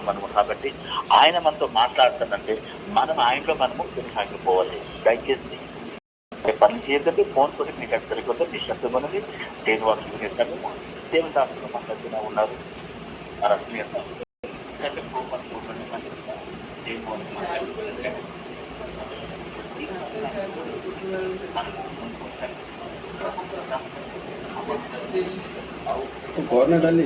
మనము కాబట్టి ఆయన మనతో మాట్లాడుతానంటే మనం ఆయనలో మనము కొనసాగిపోవాలి. దయచేసి పని చేయదంటే ఫోన్ తోటి మీకు అది సరిపోతే మీ శబ్దం అనేది దేవుని వాక్యం వినేస్తాను. దేవుని దాసులు మన దగ్గర ఉన్నారు. గవర్నమెంట్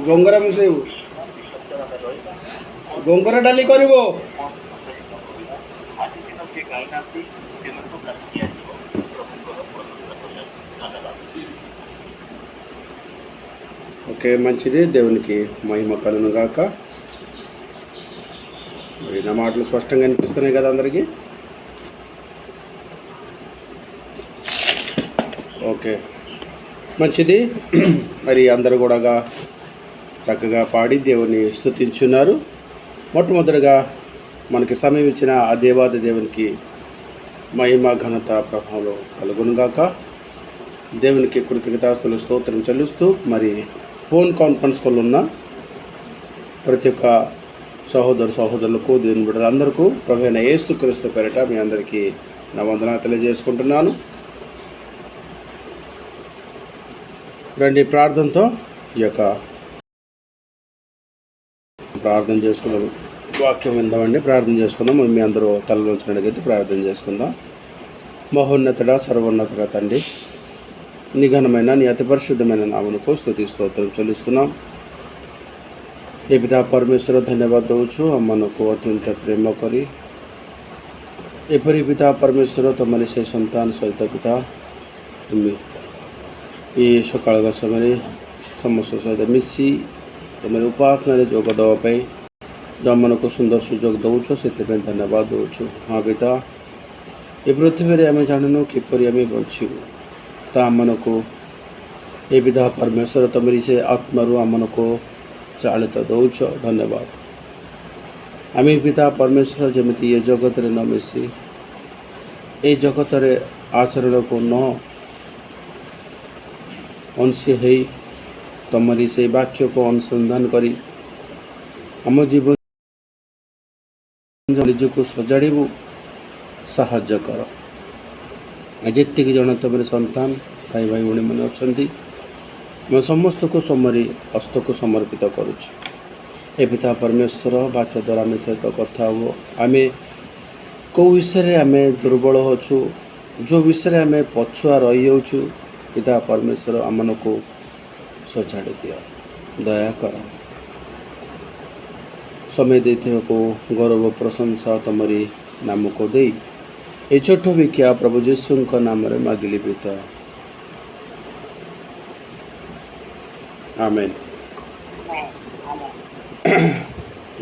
ଗଙ୍ଗରା ମିଶେଇବୁ ଗଙ୍ଗରା ଡାଲି କରିବ। ఓకే, మంచిది. దేవునికి మహిమ కలుగును గాక. మరి నా మాటలు స్పష్టంగా అనిపిస్తున్నాయి కదా అందరికీ? ఓకే, మంచిది. మరి అందరూ కూడా చక్కగా పాడి దేవుని స్తుతించున్నారు. మొట్టమొదటిగా మనకి సమయం ఇచ్చిన ఆ దేవాది దేవునికి మహిమ ఘనత ప్రభావం కలుగునుగాక. దేవునికి కృతజ్ఞతాస్తులు స్తోత్రం చెల్లిస్తూ మరి ఫోన్ కాన్ఫరెన్స్ కాల్ ఉన్న ప్రతి ఒక్క సహోదరులకు దేవుని బిడ్డలందరికీ ప్రభువైన యేసుక్రీస్తు పేరిట మీ అందరికీ నా వందనాలు తెలియజేసుకుంటున్నాను. రండి ప్రార్థనతో ఈ యొక్క ప్రార్థన చేసుకుందాం. వాక్యం విందామండి. ప్రార్థన చేసుకుందాం. మీ అందరూ తలలోంచినట్టుగైతే ప్రార్థన చేసుకుందాం. మహోన్నతుడ, సర్వోన్నతుడ తండ్రి, నీ ఘనమైన నీ అతి పరిశుద్ధమైన నామమునకు స్తుతి స్తోత్రం చెల్లిస్తున్నాం. ఏ పితా परमेश्वर धन्यवाद ଦେଉଛୁ ଆମମାନଙ୍କୁ ଅତ୍ୟନ୍ତ ପ୍ରେମ କରି ଏପରି ପିତା परमेश्वर ତୁମର ସେ ସନ୍ତାନ ସହିତ ପିତା ତୁମେ ଏ ସକାଳ ସମୟରେ ସମସ୍ତ ସହିତ ମିଶି ତୁମର ଉପାସନାରେ ଯୋଗ ଦେବା ପାଇଁ ଯେଉଁମାନଙ୍କୁ ସୁନ୍ଦର ସୁଯୋଗ ଦେଉଛ ସେଥିପାଇଁ ଧନ୍ୟବାଦ ଦେଉଛୁ। ହଁ ପିତା, ଏ ପୃଥିବୀରେ ଆମେ ଜାଣିନୁ କିପରି ଆମେ ବଞ୍ଚିବୁ, ତ ଆମମାନଙ୍କୁ ଏ ପିତା परमेश्वर ତୁମରି ସେ ଆତ୍ମାରୁ ଆମମାନଙ୍କୁ ଚାଳିତ ଦେଉଛ। ଧନ୍ୟବାଦ। ଆମେ ପିତା परमेश्वर ଯେମିତି ଏ ଜଗତରେ ନ ମିଶି ଏ ଜଗତରେ ଆଚରଣକୁ ନ ଅଂଶ ହେଇ ତୁମରି ସେଇ ବାକ୍ୟକୁ ଅନୁସନ୍ଧାନ କରି ଆମ ଜୀବନ ନିଜକୁ ସଜାଡ଼ିବୁ ସାହାଯ୍ୟ କର। ଯେତିକି ଜଣ ତୁମର ସନ୍ତାନ ଭାଇ ଭଉଣୀମାନେ ଅଛନ୍ତି मैं समस्त को समरी हस्त को समर्पित करुच्ची। ए पिता परमेश्वर बाक्य द्वारा आम सहित कथा हो, आम कौ विषय आम दुर्बल होचु, जो विषय आम पछुआ रही जाऊँ, पिता परमेश्वर आम को सजाड़ी दियो, दया कर। समय देते को गौरव प्रशंसा तुमरी नाम को दे ये छोट भी क्या प्रभु यीशु नाम मागिली पिता, ఆమెన్.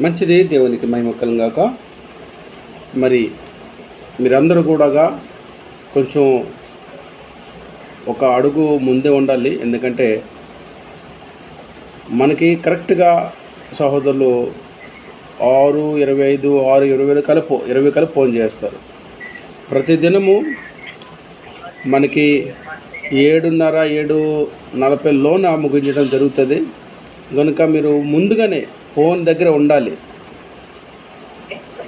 మంచిది. దేవునికి మహిమ కలుగాక. మరి మీరందరూ కూడా కొంచెం ఒక అడుగు ముందే ఉండాలి. ఎందుకంటే మనకి కరెక్ట్గా సహోదరులు 6:25 6:20 కల్లా ఫోన్ చేస్తారు. ప్రతిదినము మనకి 7:30 7:40 ముగించడం జరుగుతుంది. కనుక మీరు ముందుగానే ఫోన్ దగ్గర ఉండాలి.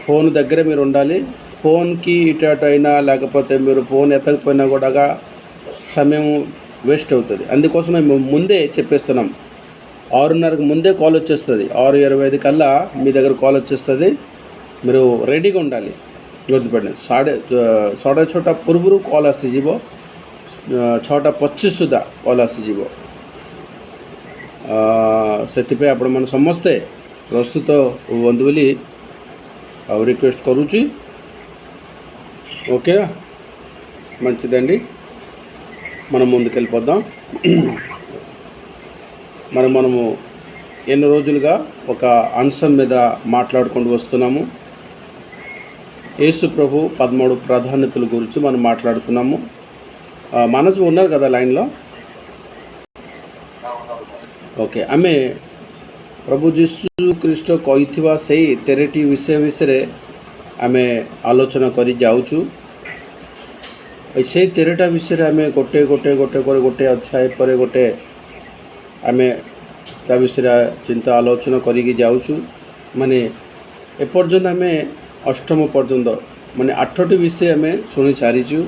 ఫోన్ దగ్గర మీరు ఉండాలి. ఫోన్కి ఇటు అటు అయినా లేకపోతే మీరు ఫోన్ ఎత్తకపోయినా కూడా సమయం వేస్ట్ అవుతుంది. అందుకోసమే మేము ముందే చెప్పేస్తున్నాం. 6:30కు ముందే కాల్ వచ్చేస్తుంది. 6:25 కల్లా మీ దగ్గర కాల్ వచ్చేస్తుంది. మీరు రెడీగా ఉండాలి. గుర్తుపడండి. 6:30 ପୂର୍ବରୁ କଲ୍ ଆସିଯିବ। 6:25 ସୁଦ୍ଧା କଲ୍ ଆସିଯିବ। ସେଥିପାଇଁ ଆପଣମାନେ ସମସ୍ତେ ପ୍ରସ୍ତୁତ ହୁଅନ୍ତୁ ବୋଲି ଆଉ రిక్వెస్ట్ କରୁଛି। ఓకే, మంచిదండి. మనం ముందుకెళ్ళిపోదాం. మనము ఎన్ని రోజులుగా ఒక అంశం మీద మాట్లాడుకుంటూ వస్తున్నాము. యేసు ప్రభు 13 ప్రాధాన్యతల గురించి మనం మాట్లాడుతున్నాము. మనసు ఉన్నారు కదా లైన్లో? ఓకే, ଆମେ ପ୍ରଭୁ ଯୀଶୁ ଖ୍ରୀଷ୍ଟ କହିଥିବା ସେଇ 13ଟି ବିଷୟରେ ଆମେ ଆଲୋଚନା କରି ଯାଉଛୁ। ସେଇ 13ଟା ବିଷୟରେ ଆମେ ଗୋଟେ ଅଧ୍ୟାୟ ପରେ ଗୋଟେ ଆମେ ତା ବିଷୟରେ ଚିନ୍ତା ଆଲୋଚନା କରିକି ଯାଉଛୁ। ମାନେ ଏପର୍ଯ୍ୟନ୍ତ ଆମେ ଅଷ୍ଟମ ପର୍ଯ୍ୟନ୍ତ ମାନେ 8ଟି ବିଷୟ ଆମେ ଶୁଣି ସାରିଛୁ।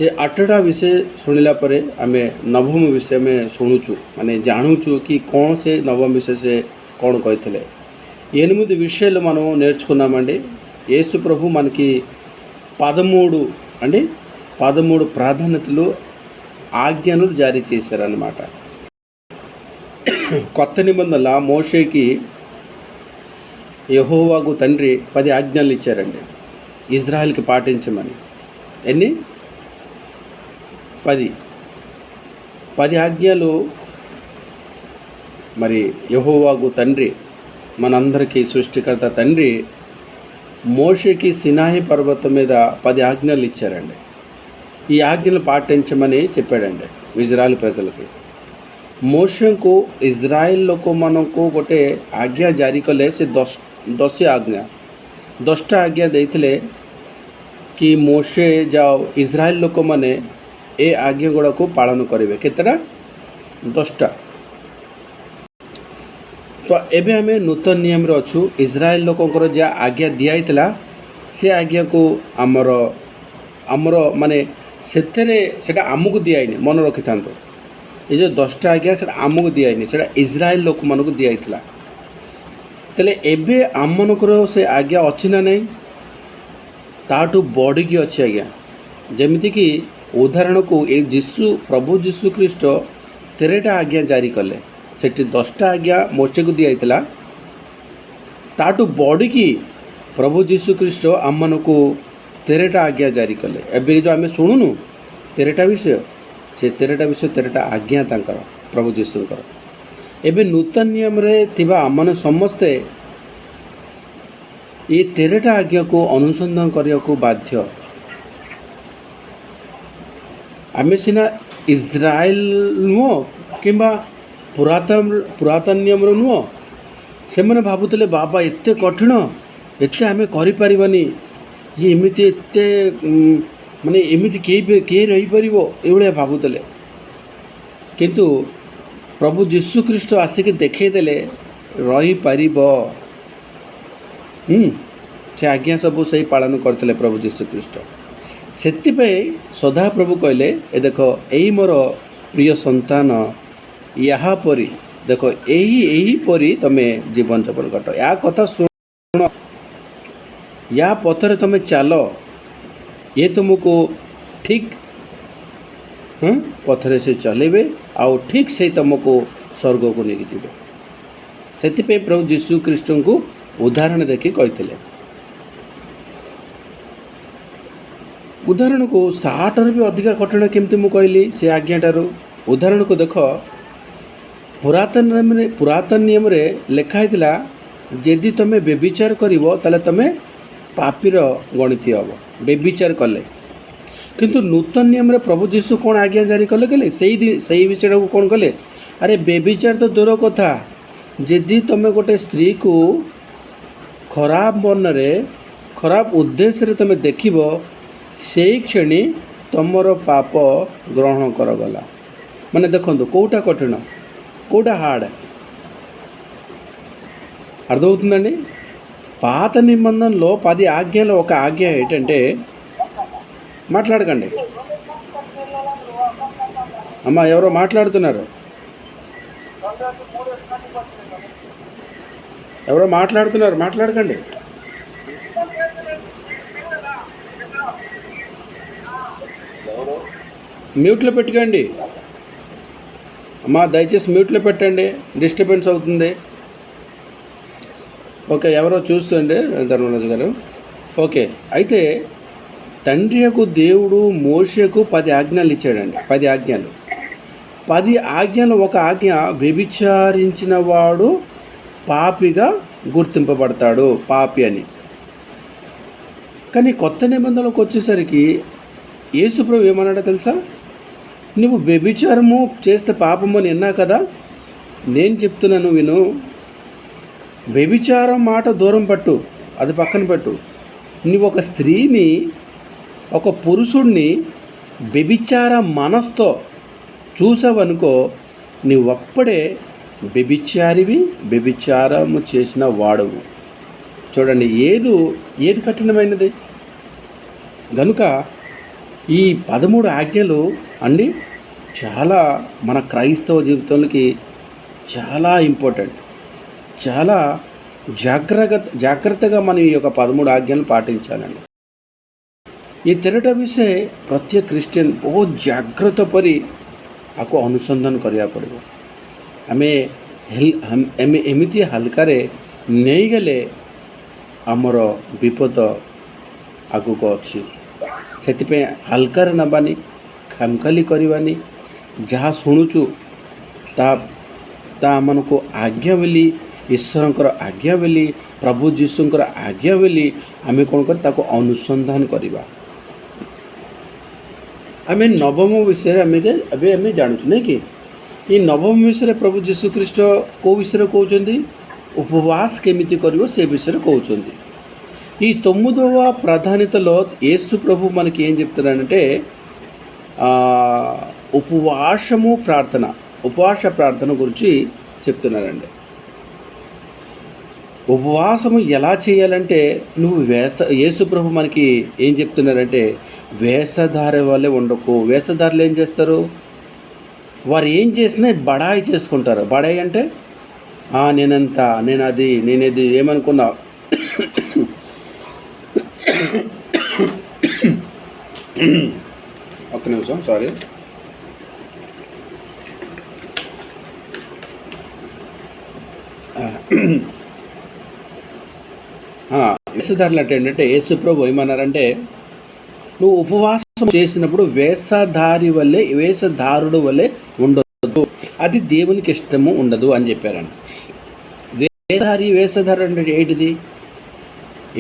ଏ 8ଟା ବିଷୟ ଶୁଣିଲା ପରେ ଆମେ ନବମ ବିଷୟ ଆମେ ଶୁଣୁଛୁ, ମାନେ ଜାଣୁଛୁ କି କ'ଣ ସେ నవమ విషయ ସେ କ'ଣ କହିଥିଲେ. 8 విషయాలు మనం నేర్చుకున్నామండి. యేసు ప్రభు మనకి 13 ప్రాధాన్యతలు ఆజ్ఞలు జారీ చేశారన్నమాట. కొత్త నిబంధనల మోషేకి యెహోవాకు తండ్రి 10 ఆజ్ఞలు ఇచ్చారండి ఇజ్రాయెల్కి పాటించమని. ఎన్ని? 10 ఆజ్ఞలు. మరి యెహోవాకు తండ్రి, మనందరికీ సృష్టికర్త తండ్రి మోషేకి సినాయి పర్వతం మీద 10 ఆజ్ఞలు ఇచ్చారండి. ఈ ఆజ్ఞలు పాటించమని చెప్పాడండి ఇజ్రాయెల్ ప్రజలకి. ମୋଶେଙ୍କୁ ଇସ୍ରାଏଲ ଲୋକମାନଙ୍କୁ ଗୋଟେ ଆଜ୍ଞା ଜାରି କଲେ। ସେ 10 ଆଜ୍ଞା 10ଟା ଆଜ୍ଞା ଦେଇଥିଲେ କି ମୋଶେ ଯାଅ ଇସ୍ରାଏଲ ଲୋକମାନେ ଏ ଆଜ୍ଞା ଗୁଡ଼ାକୁ ପାଳନ କରିବେ। କେତେଟା? 10ଟା। ତ ଏବେ ଆମେ ନୂତନ ନିୟମରେ ଅଛୁ। ଇସ୍ରାଏଲ ଲୋକଙ୍କର ଯାହା ଆଜ୍ଞା ଦିଆହେଇଥିଲା ସେ ଆଜ୍ଞାକୁ ଆମର ମାନେ ସେଥିରେ ସେଇଟା ଆମକୁ ଦିଆହେଇନି। ମନେ ରଖିଥାନ୍ତୁ, ଏ ଯେଉଁ 10ଟା ଆଜ୍ଞା ସେଇଟା ଆମକୁ ଦିଆହେଇନି, ସେଇଟା ଇସ୍ରାଏଲ ଲୋକମାନଙ୍କୁ ଦିଆହେଇଥିଲା। ତାହେଲେ ଏବେ ଆମମାନଙ୍କର ସେ ଆଜ୍ଞା ଅଛି ନା ନାହିଁ? ତାଠୁ ବଢ଼ିକି ଅଛି ଆଜ୍ଞା। ଯେମିତିକି ଉଦାହରଣକୁ ଏ ପ୍ରଭୁ ଯୀଶୁ ଖ୍ରୀଷ୍ଟ 13ଟା ଆଜ୍ଞା ଜାରି କଲେ। ସେଠି 10ଟା ଆଜ୍ଞା ମୋଶେକୁ ଦିଆହେଇଥିଲା, ତାଠୁ ବଢ଼ିକି ପ୍ରଭୁ ଯୀଶୁ ଖ୍ରୀଷ୍ଟ ଆମମାନଙ୍କୁ 13ଟା ଆଜ୍ଞା ଜାରି କଲେ। ଏବେ ଯେଉଁ ଆମେ ଶୁଣୁନୁ 13ଟା ବିଷୟ, ସେ 13ଟା ବିଷୟ 13ଟା ଆଜ୍ଞା ତାଙ୍କର ପ୍ରଭୁ ଯୀଶୁଙ୍କର। ଏବେ ନୂତନ ନିୟମରେ ଥିବା ଆମମାନେ ସମସ୍ତେ ଏ 13ଟା ଆଜ୍ଞାକୁ ଅନୁସନ୍ଧାନ କରିବାକୁ ବାଧ୍ୟ। ଆମେ ସିନା ଇସ୍ରାଏଲ ନୁହଁ କିମ୍ବା ପୁରାତନ ନିୟମର ନୁହଁ। ସେମାନେ ଭାବୁଥିଲେ ବାବା ଏତେ କଠିନ, ଏତେ ଆମେ କରିପାରିବାନି, ଇଏ ଏମିତି ଏତେ ମାନେ ଏମିତି କିଏ ରହିପାରିବ, ଏଇଭଳିଆ ଭାବୁଥିଲେ। କିନ୍ତୁ ପ୍ରଭୁ ଯୀଶୁ ଖ୍ରୀଷ୍ଟ ଆସିକି ଦେଖେଇଦେଲେ ରହିପାରିବ। ସେ ଆଜ୍ଞା ସବୁ ସେଇ ପାଳନ କରିଥିଲେ ପ୍ରଭୁ ଯୀଶୁ ଖ୍ରୀଷ୍ଟ। ସେଥିପାଇଁ ସଦାପ୍ରଭୁ କହିଲେ, ଏ ଦେଖ ଏଇ ମୋର ପ୍ରିୟ ସନ୍ତାନ, ଏହାପରି ଦେଖ ଏହିପରି ତୁମେ ଜୀବନଯାପନ କର। ୟା କଥା ଶୁଣ, ୟା ପଥରେ ତୁମେ ଚାଲ, ଇଏ ତୁମକୁ ଠିକ୍ ପଥରେ ସେ ଚଲେଇବେ ଆଉ ଠିକ୍ ସେଇ ତୁମକୁ ସ୍ୱର୍ଗକୁ ନେଇକି ଯିବେ। ସେଥିପାଇଁ ପ୍ରଭୁ ଯୀଶୁ ଖ୍ରୀଷ୍ଟଙ୍କୁ ଉଦାହରଣ ଦେଖି କହିଥିଲେ। ଉଦାହରଣକୁ 60ରୁ ବି ଅଧିକା କଠିନ କେମିତି ମୁଁ କହିଲି ସେ ଆଜ୍ଞାଠାରୁ। ଉଦାହରଣକୁ ଦେଖ, ପୁରାତନ ନିୟମରେ ଲେଖା ହେଇଥିଲା ଯଦି ତୁମେ ବ୍ୟଭିଚାର କରିବ ତାହେଲେ ତୁମେ ପାପୀର ଗଣିତ ହେବ, ବ୍ୟଭିଚାର କଲେ। କିନ୍ତୁ ନୂତନ ନିୟମରେ ପ୍ରଭୁ ଯୀଶୁ କ'ଣ ଆଜ୍ଞା ଜାରି କଲେ ସେଇ ବିଷୟଟାକୁ କ'ଣ କଲେ? ଆରେ ବ୍ୟଭିଚାର ତ ଦୂର କଥା, ଯଦି ତୁମେ ଗୋଟେ ସ୍ତ୍ରୀକୁ ଖରାପ ମନରେ ଖରାପ ଉଦ୍ଦେଶ୍ୟରେ ତୁମେ ଦେଖିବ, ସେଇ କ୍ଷଣି ତୁମର ପାପ ଗ୍ରହଣ କରାଗଲା। ମାନେ ଦେଖନ୍ତୁ କେଉଁଟା కఠిన, କେଉଁଟା హార్డ్ అర్థమవుతుందండి. పాత నిబంధనలో 10 ఆజ్ఞలు ఒక ఆజ్ఞ ఏంటంటే, మాట్లాడకండి అమ్మా, ఎవరో మాట్లాడుతున్నారు, మాట్లాడకండి. మ్యూట్లో పెట్టుకోండి అమ్మా, దయచేసి మ్యూట్లో పెట్టండి, డిస్టర్బెన్స్ అవుతుంది. ఓకే, ఎవరో చూస్తుండే ధర్మరాజు గారు. ఓకే, అయితే తండ్రి యొక్క దేవుడు మోషేకు 10 ఆజ్ఞలు ఇచ్చాడండి. 10 ఆజ్ఞలు. 10 ఆజ్ఞలు ఒక ఆజ్ఞ, వ్యభిచారించిన వాడు పాపిగా గుర్తింపబడతాడు, పాపి అని. కానీ కొత్త నిబంధనలకు వచ్చేసరికి యేసుప్రభు ఏమన్నాడో తెలుసా? నువ్వు వ్యభిచారము చేస్తే పాపము అని విన్నా కదా, నేను చెప్తున్నాను విను. వ్యభిచారం మాట దూరం పట్టు, అది పక్కన పెట్టు. నువ్వు ఒక స్త్రీని, ఒక పురుషుడిని వ్యభిచార మనస్తో చూసావనుకో, నీవప్పుడే వ్యభిచారము చేసిన వాడవు. చూడండి, ఏది కఠినమైనది? గనుక ఈ 13 ఆజ్ఞలు అండి చాలా మన క్రైస్తవ జీవితానికి చాలా ఇంపార్టెంట్. చాలా జాగ్రత్తగా మనం ఈ యొక్క 13 ఆజ్ఞలను పాటించాలండి. ये तेरटा विषय प्रत्येक क्रिश्चियन बहुत जाग्रत परी आपको अनुसंधान करिया पड़ो. आम एमती हल्कार नहीं गले आमर विपद आगक अच्छी से हल्कार नबानी खामखाली करवानी जहाँ शुणुचु ता मन को आज्ञा बोली ईश्वर आज्ञा बोली प्रभु जीशुंकर आज्ञा बोली आम कौन कर ताको अनुसंधान करवा. आम नवम विषय आम जानूँ नहीं कि ये नवम विषय प्रभु जीशु ख्रीस्ट कौ विषय कहते उपवास केमिति करिवो से विषय कहते. ఈ 9వ ప్రాధాన్యతలో యేసు ప్రభు మనకి ఏం చెప్తున్నారంటే ఉపవాస ప్రార్థన గురించి చెప్తున్నారండి. ఉపవాసము ఎలా చేయాలంటే యేసు ప్రభు మనకి ఏం చెప్తున్నారంటే వేషధారి వల్లే ఉండకు. వేషధారులు ఏం చేస్తారు? వారు ఏం చేసినా బడాయి చేసుకుంటారు. బడాయి అంటే నేనంతా నేనేది ఏమనుకున్నా ఒక్క నిమిషం సారీ. వేషధారులు అంటే యేసు ప్రభు ఏమన్నారంటే నువ్వు ఉపవాసం చేసినప్పుడు వేషధారుడు వల్లే ఉండదు, అది దేవునికి ఇష్టము ఉండదు అని చెప్పారండి. వేషధారు అంటే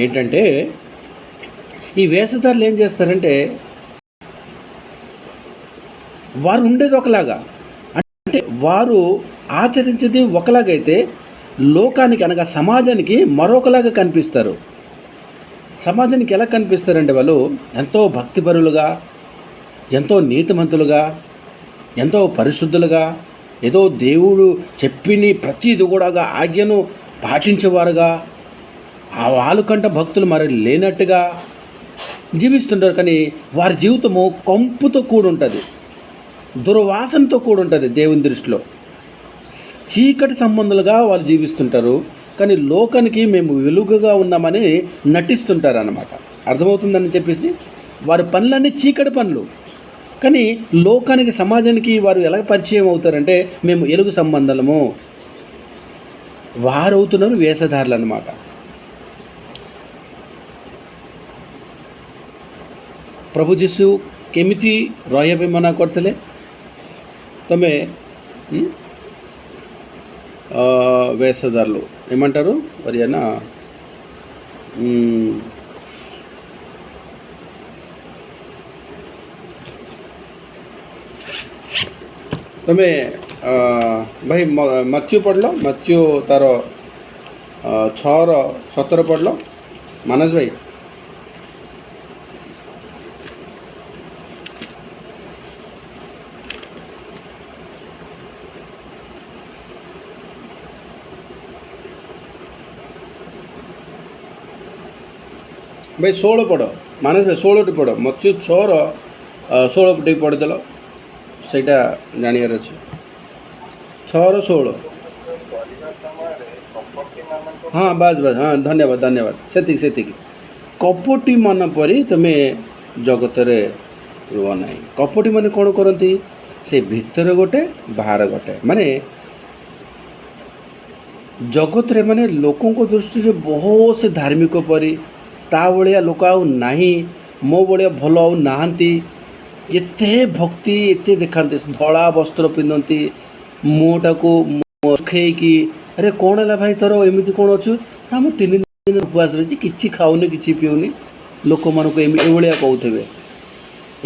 ఏంటంటే ఈ వేషధారులు ఏం చేస్తారంటే వారు ఉండేది ఒకలాగా, అంటే వారు ఆచరించేది ఒకలాగైతే లోకానికి అనగా సమాజానికి మరొకలాగా కనిపిస్తారు. సమాజానికి ఎలా కనిపిస్తారంటే వాళ్ళు ఎంతో భక్తిపరులుగా, ఎంతో నీతిమంతులుగా, ఎంతో పరిశుద్ధులుగా, ఏదో దేవుడు చెప్పిన ప్రతిది కూడా ఆజ్ఞను పాటించేవారుగా, వాళ్ళకంట భక్తులు మరి లేనట్టుగా జీవిస్తుంటారు. కానీ వారి జీవితము కంపుతో కూడి ఉంటుంది, దుర్వాసనతో కూడి ఉంటుంది. దేవుని దృష్టిలో చీకటి సంబంధాలుగా వాళ్ళు జీవిస్తుంటారు. కానీ లోకానికి మేము వెలుగుగా ఉన్నామని నటిస్తుంటారు అన్నమాట. అర్థమవుతుందని చెప్పేసి వారి పనులన్నీ చీకటి పనులు. కానీ లోకానికి సమాజానికి వారు ఎలా పరిచయం అవుతారంటే మేము ఎలుగు సంబంధాలము. వారు అవుతున్నారు వేషధారులు అన్నమాట. प्रभु जीशु केमिति रही मना करते तमें वेषधारुలు ఏమంటారు మరి అన్నా તમે ભાઈ મથ્યુ પढ़ મથ્યુ તારો 6:17 पढ़ માનસ ભાઈ. भाई 16 पढ़ मानस भाई 16 पढ़ मथ्यू 6:16 पढ़देल ସେଇଟା ଜାଣିବାର ଅଛି। 6:16 ହଁ ବାସ୍ ହଁ ଧନ୍ୟବାଦ ସେତିକି କପଟି ମାନ ପରି ତୁମେ ଜଗତରେ ରୁହ ନାହିଁ। କପଟି ମାନେ କ'ଣ କରନ୍ତି? ସେ ଭିତରେ ଗୋଟେ ବାହାର ଗୋଟେ, ମାନେ ଜଗତରେ ମାନେ ଲୋକଙ୍କ ଦୃଷ୍ଟିରେ ବହୁତ ସେ ଧାର୍ମିକ ପରି, ତା ଭଳିଆ ଲୋକ ଆଉ ନାହିଁ, ମୋ ଭଳିଆ ଭଲ ଆଉ ନାହାନ୍ତି, ଏତେ ଭକ୍ତି ଏତେ ଦେଖାନ୍ତି, ଧଳା ବସ୍ତ୍ର ପିନ୍ଧନ୍ତି, ମୁହଁଟାକୁ ଶୁଖେଇକି ଆରେ କ'ଣ ହେଲା ଭାଇ ତୋର ଏମିତି କ'ଣ ଅଛୁ? ନା ମୁଁ 3 ଦିନ ଉପବାସ ରହିଛି, କିଛି ଖାଉନି କିଛି పిଉని, ଲୋକମାନଙ୍କୁ ଏଭଳିଆ కౌతవే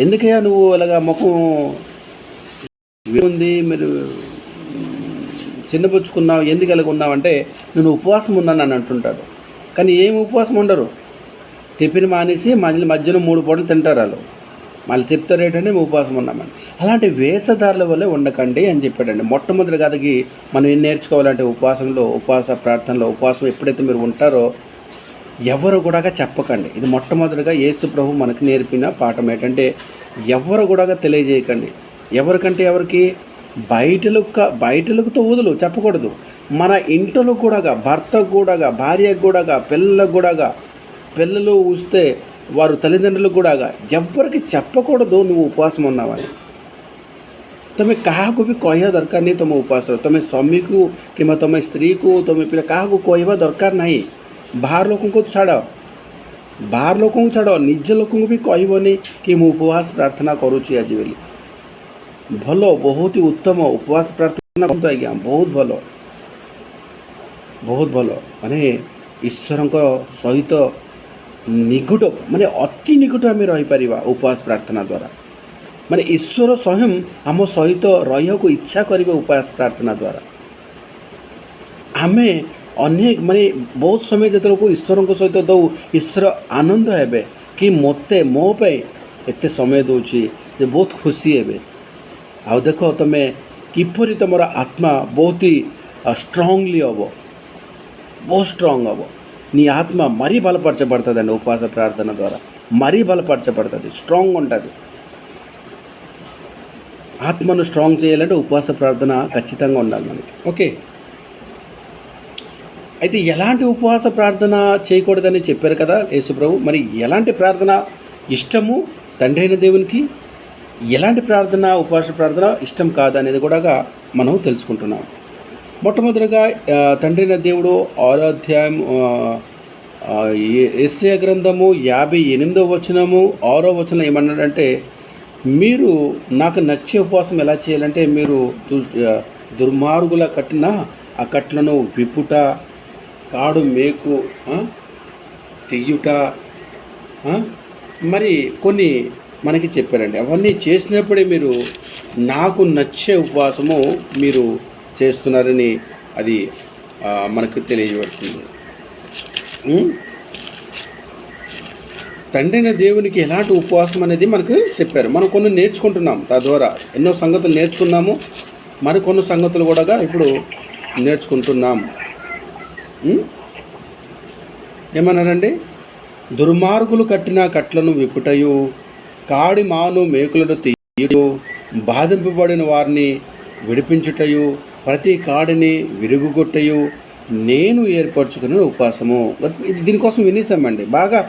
ఎందుకయ్యా నువ్వు అలాగా ముఖం ఉంది మీరు చిన్నపుచ్చుకున్నావు, ఎందుకు అలాగ ఉన్నావంటే నేను ఉపవాసం ఉన్నాను అని అంటుంటాడు. కానీ ఏం ఉపవాసం ఉండరు, టిఫిన్ మానేసి మధ్యలో 3 పూటలు తింటారు వాళ్ళు. మళ్ళీ చెప్తారేటంటే మేము ఉపవాసం ఉన్నామని. అలాంటి వేషధారుల వల్లే ఉండకండి అని చెప్పాడండి. మొట్టమొదటి కథకి మనం ఏం నేర్చుకోవాలంటే ఉపవాసంలో, ఉపవాస ప్రార్థనలో, ఉపవాసం ఎప్పుడైతే మీరు ఉంటారో ఎవరు కూడా చెప్పకండి. ఇది మొట్టమొదటిగా యేసు ప్రభు మనకు నేర్పిన పాఠం ఏంటంటే ఎవరు కూడా తెలియజేయకండి. ఎవరికంటే ఎవరికి? బయటలకు వదులు చెప్పకూడదు. మన ఇంట్లో కూడా, భర్తకు కూడా, భార్యకు కూడా, పిల్లలకు కూడా, పిల్లలు వస్తే వారు తల్లిదండ్రులకు కూడా ఎవ్వరికి చెప్పకూడదు నువ్వు ఉపవాసం ఉన్నావని. तुम्हें काहाको भी कहवा दरकार नहीं तुम उपवास रहो। तुम्हें स्वामी को कि तुम्हें स्त्री को तुम्हें पिला काहाको कहवा दरकार नहीं। बाहर लोगों को छाड़, बाहर लोगों को छाड़, निज लोगों को भी कहबनी कि मु उपवास प्रार्थना करुँची आज बोली। भल बहुत ही उत्तम उपवास प्रार्थना करते आज्ञा, बहुत भल, बहुत भल। माने ईश्वर सहित निकट माने अति निकट आम रहीपर उपवास प्रार्थना द्वारा। माने ईश्वर स्वयं आम सहित रही को इच्छा करेंगे उपवास प्रार्थना द्वारा। आमे अनेक माने बहुत समय जो ईश्वर सहित दौ ईश्वर आनंद हे कि मते मो पे एत समय दूची जे बहुत खुशी हे। आ देख तुम्हें किपरि तुम आत्मा बहुत ही स्ट्रांगली हम, बहुत स्ट्रांग हम। नी आत्मा मरी बलपरचबड़ती उपवास प्रार्थना द्वारा, मरी बलपरचबड़ती, स्ट्रांग उंटदी। ఆత్మను స్ట్రాంగ్ చేయాలంటే ఉపవాస ప్రార్థన ఖచ్చితంగా ఉండాలి మనకి. ఓకే, అయితే ఎలాంటి ఉపవాస ప్రార్థన చేయకూడదని చెప్పారు కదా యేసుప్రభు. మరి ఎలాంటి ప్రార్థన ఇష్టము తండ్రి అయిన దేవునికి, ఎలాంటి ప్రార్థన ఉపవాస ప్రార్థన ఇష్టం కాదనేది కూడా మనం తెలుసుకుంటున్నాం. మొట్టమొదటిగా తండ్రి అయిన దేవుడు 6వ అధ్యాయం యెషయా గ్రంథము 58వ వచనము 6వ వచనం ఏమన్నాడంటే, మీరు నాకు నచ్చే ఉపవాసం ఎలా చేయాలంటే మీరు దుర్మార్గుల కట్టిన ఆ కట్లను విప్పుట, కాడు మేకు తీయుట, మరి కొన్ని మనకి చెప్పారండి. అవన్నీ చేసినప్పుడే మీరు నాకు నచ్చే ఉపవాసము మీరు చేస్తున్నారని అది మనకు తెలియజేస్తుంది. తండ్రి అయిన దేవునికి ఎలాంటి ఉపవాసం అనేది మనకు చెప్పారు. మనం కొన్ని నేర్చుకుంటున్నాం, తద్వారా ఎన్నో సంగతులు నేర్చుకున్నాము, మరి కొన్ని సంగతులు కూడా ఇప్పుడు నేర్చుకుంటున్నాము. ఏమన్నారండి? దుర్మార్గులు కట్టిన కట్లను విప్పుటయు, కాడి మాను మేకులను తీయు, బాధింపబడిన వారిని విడిపించుటయు, ప్రతి కాడిని విరుగుగొట్టయు నేను ఏర్పరచుకున్న ఉపవాసము. ఇది దీనికోసం వినేసామండి. బాగా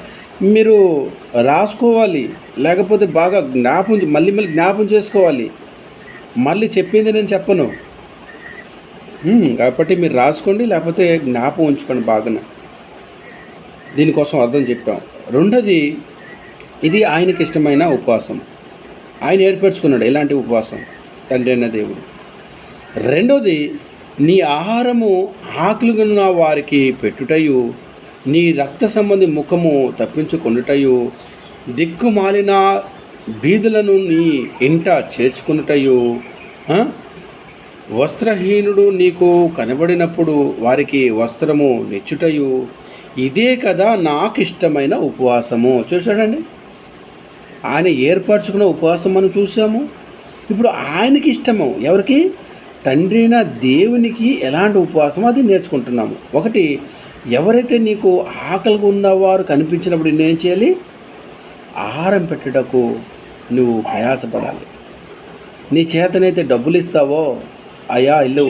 మీరు రాసుకోవాలి, లేకపోతే బాగా మళ్ళీ జ్ఞాపం చేసుకోవాలి. మళ్ళీ చెప్పింది నేను చెప్పను కాబట్టి మీరు రాసుకోండి, లేకపోతే జ్ఞాపం ఉంచుకోండి బాగా. దీనికోసం అర్థం చెప్పాం. రెండోది, ఇది ఆయనకి ఇష్టమైన ఉపవాసం. ఆయన ఏర్పరచుకున్నాడు ఎలాంటి ఉపవాసం, తండ్రి అయిన దేవుడు. రెండోది, నీ ఆహారము ఆకలిగొన్న వారికి పెట్టుటయు, నీ రక్త సంబంధి ముఖము తప్పించుకొనుటయు, దిక్కుమాలిన బీదులను నీ ఇంట చేర్చుకునుటయు, వస్త్రహీనుడు నీకు కనబడినప్పుడు వారికి వస్త్రము నిచ్చుటయు, ఇదే కదా నాకు ఇష్టమైన ఉపవాసము. చూసాడండి, ఆయన ఏర్పరచుకున్న ఉపవాసం మనం చూసాము. ఇప్పుడు ఆయనకి ఇష్టము ఎవరికి? తండ్రి అయిన దేవునికి ఎలాంటి ఉపవాసం అది నేర్చుకుంటున్నాము. ఒకటి, ఎవరైతే నీకు ఆకలిగా ఉన్నవారు కనిపించినప్పుడు నేనేం చేయాలి? ఆహారం పెట్టుటకు నువ్వు ప్రయాసపడాలి. నీ చేతనైతే డబ్బులు ఇస్తావో, అయ్యా ఇల్లు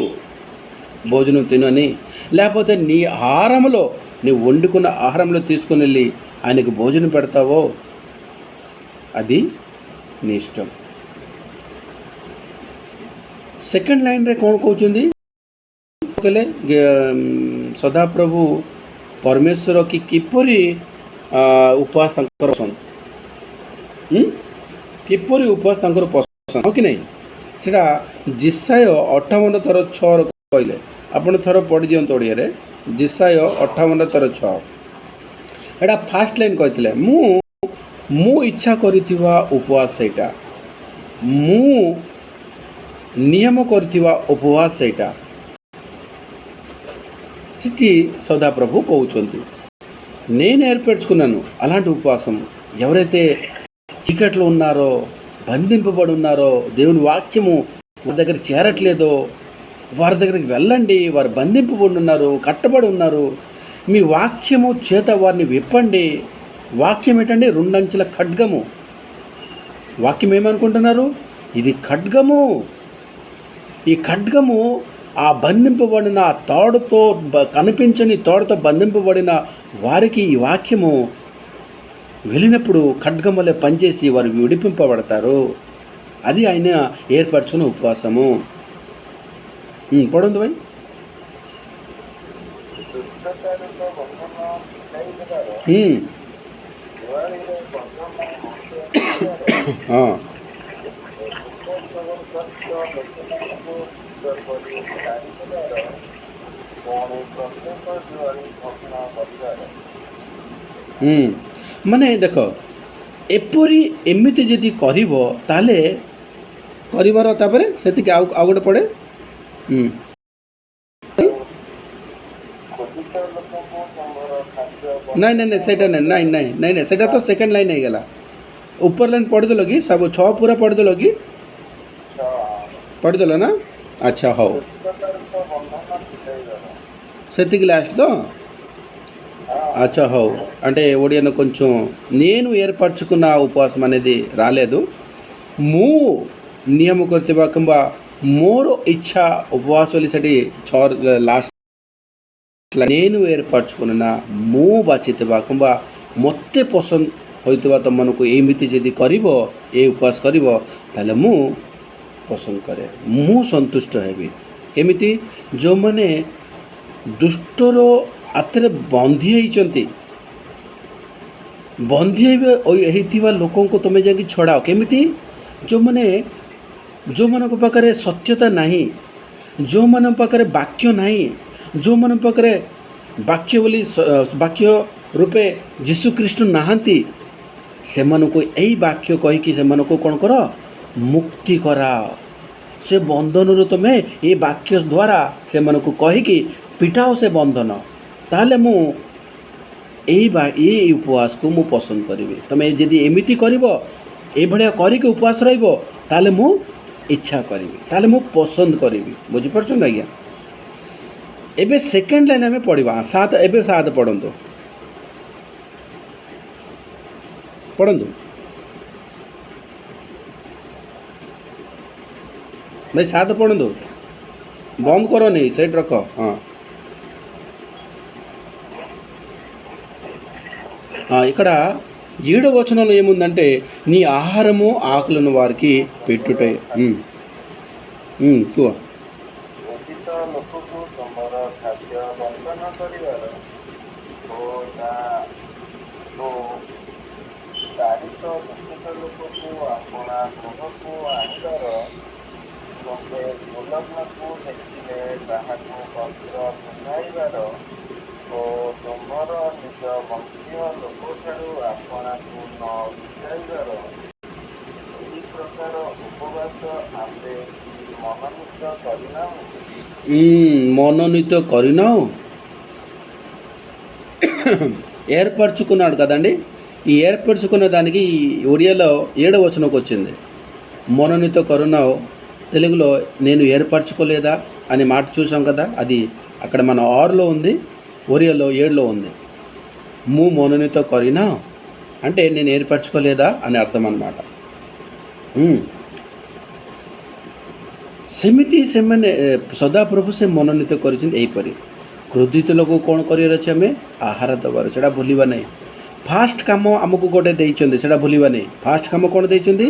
భోజనం తినని, లేకపోతే నీ ఆహారంలో నీవు వండుకున్న ఆహారంలో తీసుకుని వెళ్ళి ఆయనకు భోజనం పెడతావో, అది నీ ఇష్టం. सेकेंड लाइन रे कौन कहते कहले सदाप्रभु परमेश्वर की किपरि उपवास किपरि उपवास पसंद कि नहीं सेटा जिसाय 58 थर 6 कहले आपण थर पढ़ी दियंत ओडिया जिसाय 58 थर 6 एटा फास्ट लाइन कहते मु इच्छा करिथिबा उपवास सेटा मु नियम करथिबा उपवास सेटा सिटी सदाप्रभु कहउचंती నేను ఏర్పరచుకున్నాను అలాంటి ఉపవాసం ఎవరైతే చీకట్లో ఉన్నారో, బంధింపబడి ఉన్నారో, దేవుని వాక్యము వారి దగ్గర చేరట్లేదో వారి దగ్గరికి వెళ్ళండి. వారు బంధింపబడి ఉన్నారు, కట్టబడి ఉన్నారు. మీ వాక్యము చేత వారిని విప్పండి. వాక్యం ఏంటండి? రెండంచెల ఖడ్గము. వాక్యం ఏమనుకుంటున్నారు? ఇది ఖడ్గము. ఈ ఖడ్గము ఆ బంధింపబడిన తాడుతో కనిపించని తాడుతో బంధింపబడిన వారికి ఈ వాక్యము వెళ్ళినప్పుడు ఖడ్గం వల్లే పనిచేసి వారు విడిపింపబడతారు. అది ఆయన ఏర్పరచుకున్న ఉపవాసము. పడుంది భయ్. ମାନେ ଦେଖ, ଏପରି ଏମିତି ଯଦି କରିବ ତାହେଲେ କରିବାର ତାପରେ ସେତିକି ଆଉ ଗୋଟେ ପଡ଼େ। ନାଇଁ ନାଇଁ ନାଇଁ ସେଇଟା ନାଇଁ ନାଇଁ ନାଇଁ ନାଇଁ ନାଇଁ ସେଇଟା ତ ସେକେଣ୍ଡ ଲାଇନ୍ ହେଇଗଲା। ଉପର ଲାଇନ୍ ପଢ଼ିଦେଲ କି? ସବୁ 6 ପୁରା ପଢ଼ିଦେଲ କି? పడుదల నా? అచ్చా హౌ సెతికి లాస్ట్తో అచ్చా హౌ అంటే ఒడియాను కొంచెం నేను ఏర్పరచుకున్న ఉపవాసం అనేది రాలేదు. ମୁଁ ନିୟମ କରିଥିବା କିମ୍ବା ମୋର ଇଚ୍ଛା ଉପବାସ ବୋଲି ସେଠି ଲାଷ୍ଟ నేను ఏర్పరచుకున్న ମୁଁ ବାଛିଥିବା କିମ୍ବା ମୋତେ ପସନ୍ଦ ହୋଇଥିବା ତୁମମାନଙ୍କୁ ଏମିତି ଯଦି କରିବ, ଏ ଉପବାସ କରିବ, ତାହେଲେ ମୁଁ ପସନ୍ଦ କରେ, ମୁଁ ସନ୍ତୁଷ୍ଟ ହେବି। କେମିତି? ଯେଉଁମାନେ ଦୁଷ୍ଟର ହାତରେ ବନ୍ଦୀ ହେଇଛନ୍ତି, ବନ୍ଦୀ ହେଇଥିବା ଲୋକଙ୍କୁ ତୁମେ ଯାଇକି ଛଡ଼ାଅ। କେମିତି? ଯେଉଁମାନଙ୍କ ପାଖରେ ସତ୍ୟତା ନାହିଁ, ଯେଉଁମାନଙ୍କ ପାଖରେ ବାକ୍ୟ ନାହିଁ, ଯେଉଁମାନଙ୍କ ପାଖରେ ବାକ୍ୟ ରୂପେ ଯୀଶୁଖ୍ରୀଷ୍ଟ ନାହାନ୍ତି, ସେମାନଙ୍କୁ ଏଇ ବାକ୍ୟ କହିକି ସେମାନଙ୍କୁ କ'ଣ କର? ମୁକ୍ତି କରାଅ। ସେ ବନ୍ଧନରୁ ତୁମେ ଏ ବାକ୍ୟ ଦ୍ୱାରା ସେମାନଙ୍କୁ କହିକି ପିଟାଅ ସେ ବନ୍ଧନ। ତାହେଲେ ମୁଁ ଏଇ ଉପବାସକୁ ମୁଁ ପସନ୍ଦ କରିବି। ତୁମେ ଯଦି ଏମିତି କରିବ, ଏଇଭଳିଆ କରିକି ଉପବାସ ରହିବ, ତାହେଲେ ମୁଁ ଇଚ୍ଛା କରିବି, ତାହେଲେ ମୁଁ ପସନ୍ଦ କରିବି। ବୁଝିପାରୁଛନ୍ତି ଆଜ୍ଞା? ଏବେ ସେକେଣ୍ଡ ଲାଇନ୍ ଆମେ ପଢ଼ିବା। 7 ଏବେ 7 ପଢ଼ନ୍ତୁ ଭାଇ, 7 పడందు, బొంద కొరని సైడ్ రొక్క. ఇక్కడ 7వ వచనంలో ఏముందంటే, నీ ఆహారము ఆకులను వారికి పెట్టుటే. చూ మనోనీత କରିନାవు ఏర్పరచుకున్నాడు కదండి. ఈ ఏర్పరచుకున్న దానికి ఒడియాలో 7వ వచనంకి వచ్చింది. మనోనీత కరుణావు తెలుగులో నేను ఏర్పరచుకోలేదా అనే మాట చూసాం కదా, అది అక్కడ మన 6లో ఉంది, ఒరియాలో 7లో ఉంది. ମୁଁ మనోనీత କରିନାవు అంటే నేను ఏర్పరచుకోలేదా అని అర్థం అన్నమాట। ସେମିତି ସେମାନେ ସଦାପ୍ରଭୁ ସେ ମନୋନୀତ କରିଛନ୍ତି। ଏହିପରି କ୍ରୋଧିତ ଲୋକକୁ କ'ଣ କରିବାର ଅଛି? ଆମେ ଆହାର ଦେବାର, ସେଇଟା ଭୁଲିବା ନାହିଁ। ଫାଷ୍ଟ କାମ ଆମକୁ ଗୋଟେ ଦେଇଛନ୍ତି, ସେଇଟା ଭୁଲିବା ନାହିଁ। ଫାଷ୍ଟ କାମ କ'ଣ ଦେଇଛନ୍ତି?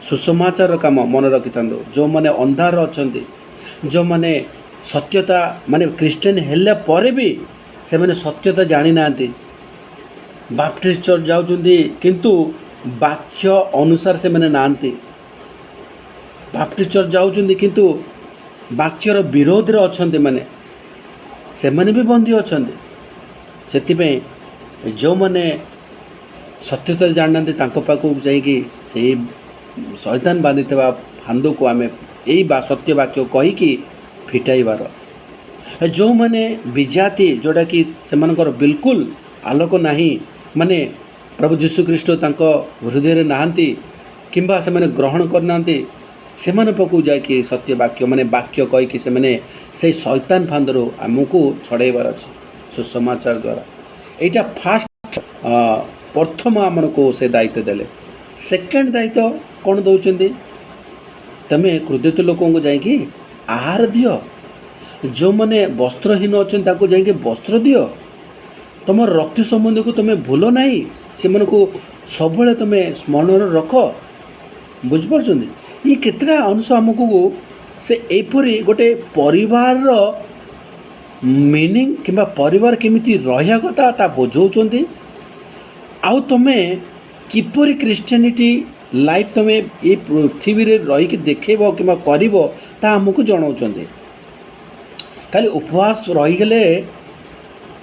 ସୁସମାଚାରର କାମ ମନେ ରଖିଥାନ୍ତୁ। ଯେଉଁମାନେ ଅନ୍ଧାର ଅଛନ୍ତି, ଯେଉଁମାନେ ସତ୍ୟତା ମାନେ ଖ୍ରୀଷ୍ଟିଆନ ହେଲା ପରେ ବି ସେମାନେ ସତ୍ୟତା ଜାଣିନାହାନ୍ତି, ବାପ୍ଟିଷ୍ଟ ଚର୍ଚ୍ଚ ଯାଉଛନ୍ତି କିନ୍ତୁ ବାକ୍ୟ ଅନୁସାରେ ସେମାନେ ନାହାନ୍ତି, ବାପ୍ଟିଷ୍ଟ ଚର୍ଚ୍ଚ ଯାଉଛନ୍ତି କିନ୍ତୁ ବାକ୍ୟର ବିରୋଧରେ ଅଛନ୍ତି, ସେମାନେ ବି ବନ୍ଦୀ ଅଛନ୍ତି। ସେଥିପାଇଁ ଯେଉଁମାନେ ସତ୍ୟତା ଜାଣିନାହାନ୍ତି ତାଙ୍କ ପାଖକୁ ଯାଇକି ସେଇ ଶୈତାନ ବାନ୍ଧିଥିବା ଫାନ୍ଦକୁ ଆମେ ଏଇ ସତ୍ୟ ବାକ୍ୟ କହିକି ଫିଟାଇବାର। ଯେଉଁମାନେ ବିଜାତି, ଯେଉଁଟାକି ସେମାନଙ୍କର ବିଲକୁଲ ଆଲୋକ ନାହିଁ, ମାନେ ପ୍ରଭୁ ଯୀଶୁଖ୍ରୀଷ୍ଟ ତାଙ୍କ ହୃଦୟରେ ନାହାନ୍ତି କିମ୍ବା ସେମାନେ ଗ୍ରହଣ କରିନାହାନ୍ତି, ସେମାନେ ପାଖକୁ ଯାଇକି ସତ୍ୟ ବାକ୍ୟ ମାନେ ବାକ୍ୟ କହିକି ସେମାନେ ସେଇ ଶୈତାନ ଫାନ୍ଦରୁ ଆମକୁ ଛଡ଼େଇବାର ଅଛି ସୁସମାଚାର ଦ୍ୱାରା। ଏଇଟା ଫାଷ୍ଟ ପ୍ରଥମ ଆମକୁ ସେ ଦାୟିତ୍ୱ ଦେଲେ। ସେକେଣ୍ଡ ଦାୟିତ୍ୱ କ'ଣ ଦେଉଛନ୍ତି? ତୁମେ କ୍ରୋଧିତ ଲୋକଙ୍କୁ ଯାଇକି ଆହାର ଦିଅ, ଯେଉଁମାନେ ବସ୍ତ୍ରହୀନ ଅଛନ୍ତି ତାଙ୍କୁ ଯାଇକି ବସ୍ତ୍ର ଦିଅ, ତୁମର ରକ୍ତ ସମ୍ବନ୍ଧକୁ ତୁମେ ଭୁଲ ନାହିଁ, ସେମାନଙ୍କୁ ସବୁବେଳେ ତୁମେ ସ୍ମରଣରେ ରଖ। ବୁଝିପାରୁଛନ୍ତି? ଇଏ କେତେଟା ଅଂଶ ଆମକୁ ସେ ଏହିପରି ଗୋଟେ ପରିବାରର ମିନିଂ କିମ୍ବା ପରିବାର କେମିତି ରହିବା କଥା ତା ବୁଝାଉଛନ୍ତି। ଆଉ ତୁମେ କିପରି ଖ୍ରୀଷ୍ଟିଆନିଟି ଲାଇଫ୍ ତୁମେ ଏ ପୃଥିବୀରେ ରହିକି ଦେଖେଇବ କିମ୍ବା କରିବ ତା ଆମକୁ ଜଣାଉଛନ୍ତି। ଖାଲି ଉପବାସ ରହିଗଲେ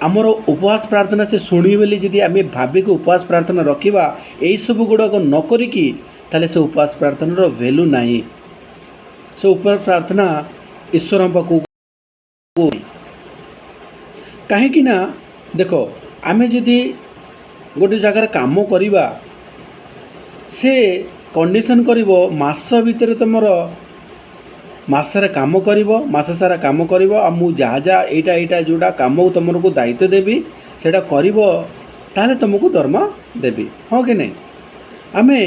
ଆମର ଉପବାସ ପ୍ରାର୍ଥନା ସେ ଶୁଣିବେ ବୋଲି ଯଦି ଆମେ ଭାବିକି ଉପବାସ ପ୍ରାର୍ଥନା ରଖିବା, ଏଇସବୁ ଗୁଡ଼ାକ ନ କରିକି, ତାହେଲେ ସେ ଉପବାସ ପ୍ରାର୍ଥନାର ଭ୍ୟାଲୁ ନାହିଁ। ସେ ଉପବାସ ପ୍ରାର୍ଥନା ଈଶ୍ୱରଙ୍କ ପାଖକୁ, କାହିଁକି ନା ଦେଖ, ଆମେ ଯଦି ଗୋଟେ ଜାଗାରେ କାମ କରିବା, ସେ କଣ୍ଡିସନ୍ କରିବ ମାସ ଭିତରେ ତୁମର ମାସରେ କାମ କରିବ, ମାସ ସାରା କାମ କରିବ, ଆଉ ମୁଁ ଯାହା ଏଇଟା ଯେଉଁଟା କାମକୁ ତୁମକୁ ଦାୟିତ୍ୱ ଦେବି ସେଇଟା କରିବ, ତାହେଲେ ତୁମକୁ ଦରମା ଦେବି, ହଁ କି ନାହିଁ? ଆମେ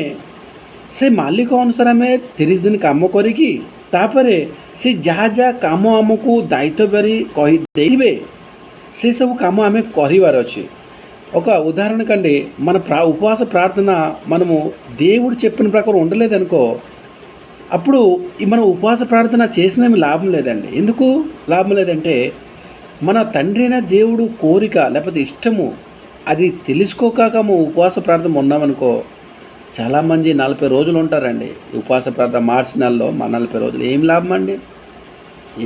ସେ ମାଲିକ ଅନୁସାରେ ଆମେ 30 ଦିନ କାମ କରିକି ତାପରେ ସେ ଯାହା କାମ ଆମକୁ ଦାୟିତ୍ୱ କରି କହି ଦେଇଥିବେ ସେସବୁ కామ ఆమె କରିବାର ଅଛି। ఒక ఉదాహరణ కండి మన ఉపవాస ప్రార్థన మనము దేవుడు చెప్పిన ప్రకారం ఉండలేదనుకో, అప్పుడు మనం ఉపవాస ప్రార్థన చేసినేమి లాభం లేదండి. ఎందుకు లాభం లేదంటే మన తండ్రి అయిన దేవుడు కోరిక లేకపోతే ఇష్టము అది తెలుసుకోక ఉపవాస ప్రార్థన ఉన్నామనుకో, చాలామంది 40 రోజులు ఉంటారండి ఉపవాస ప్రార్థన. మార్చి నెలలో మా 40 రోజులు ఏం లాభం అండి?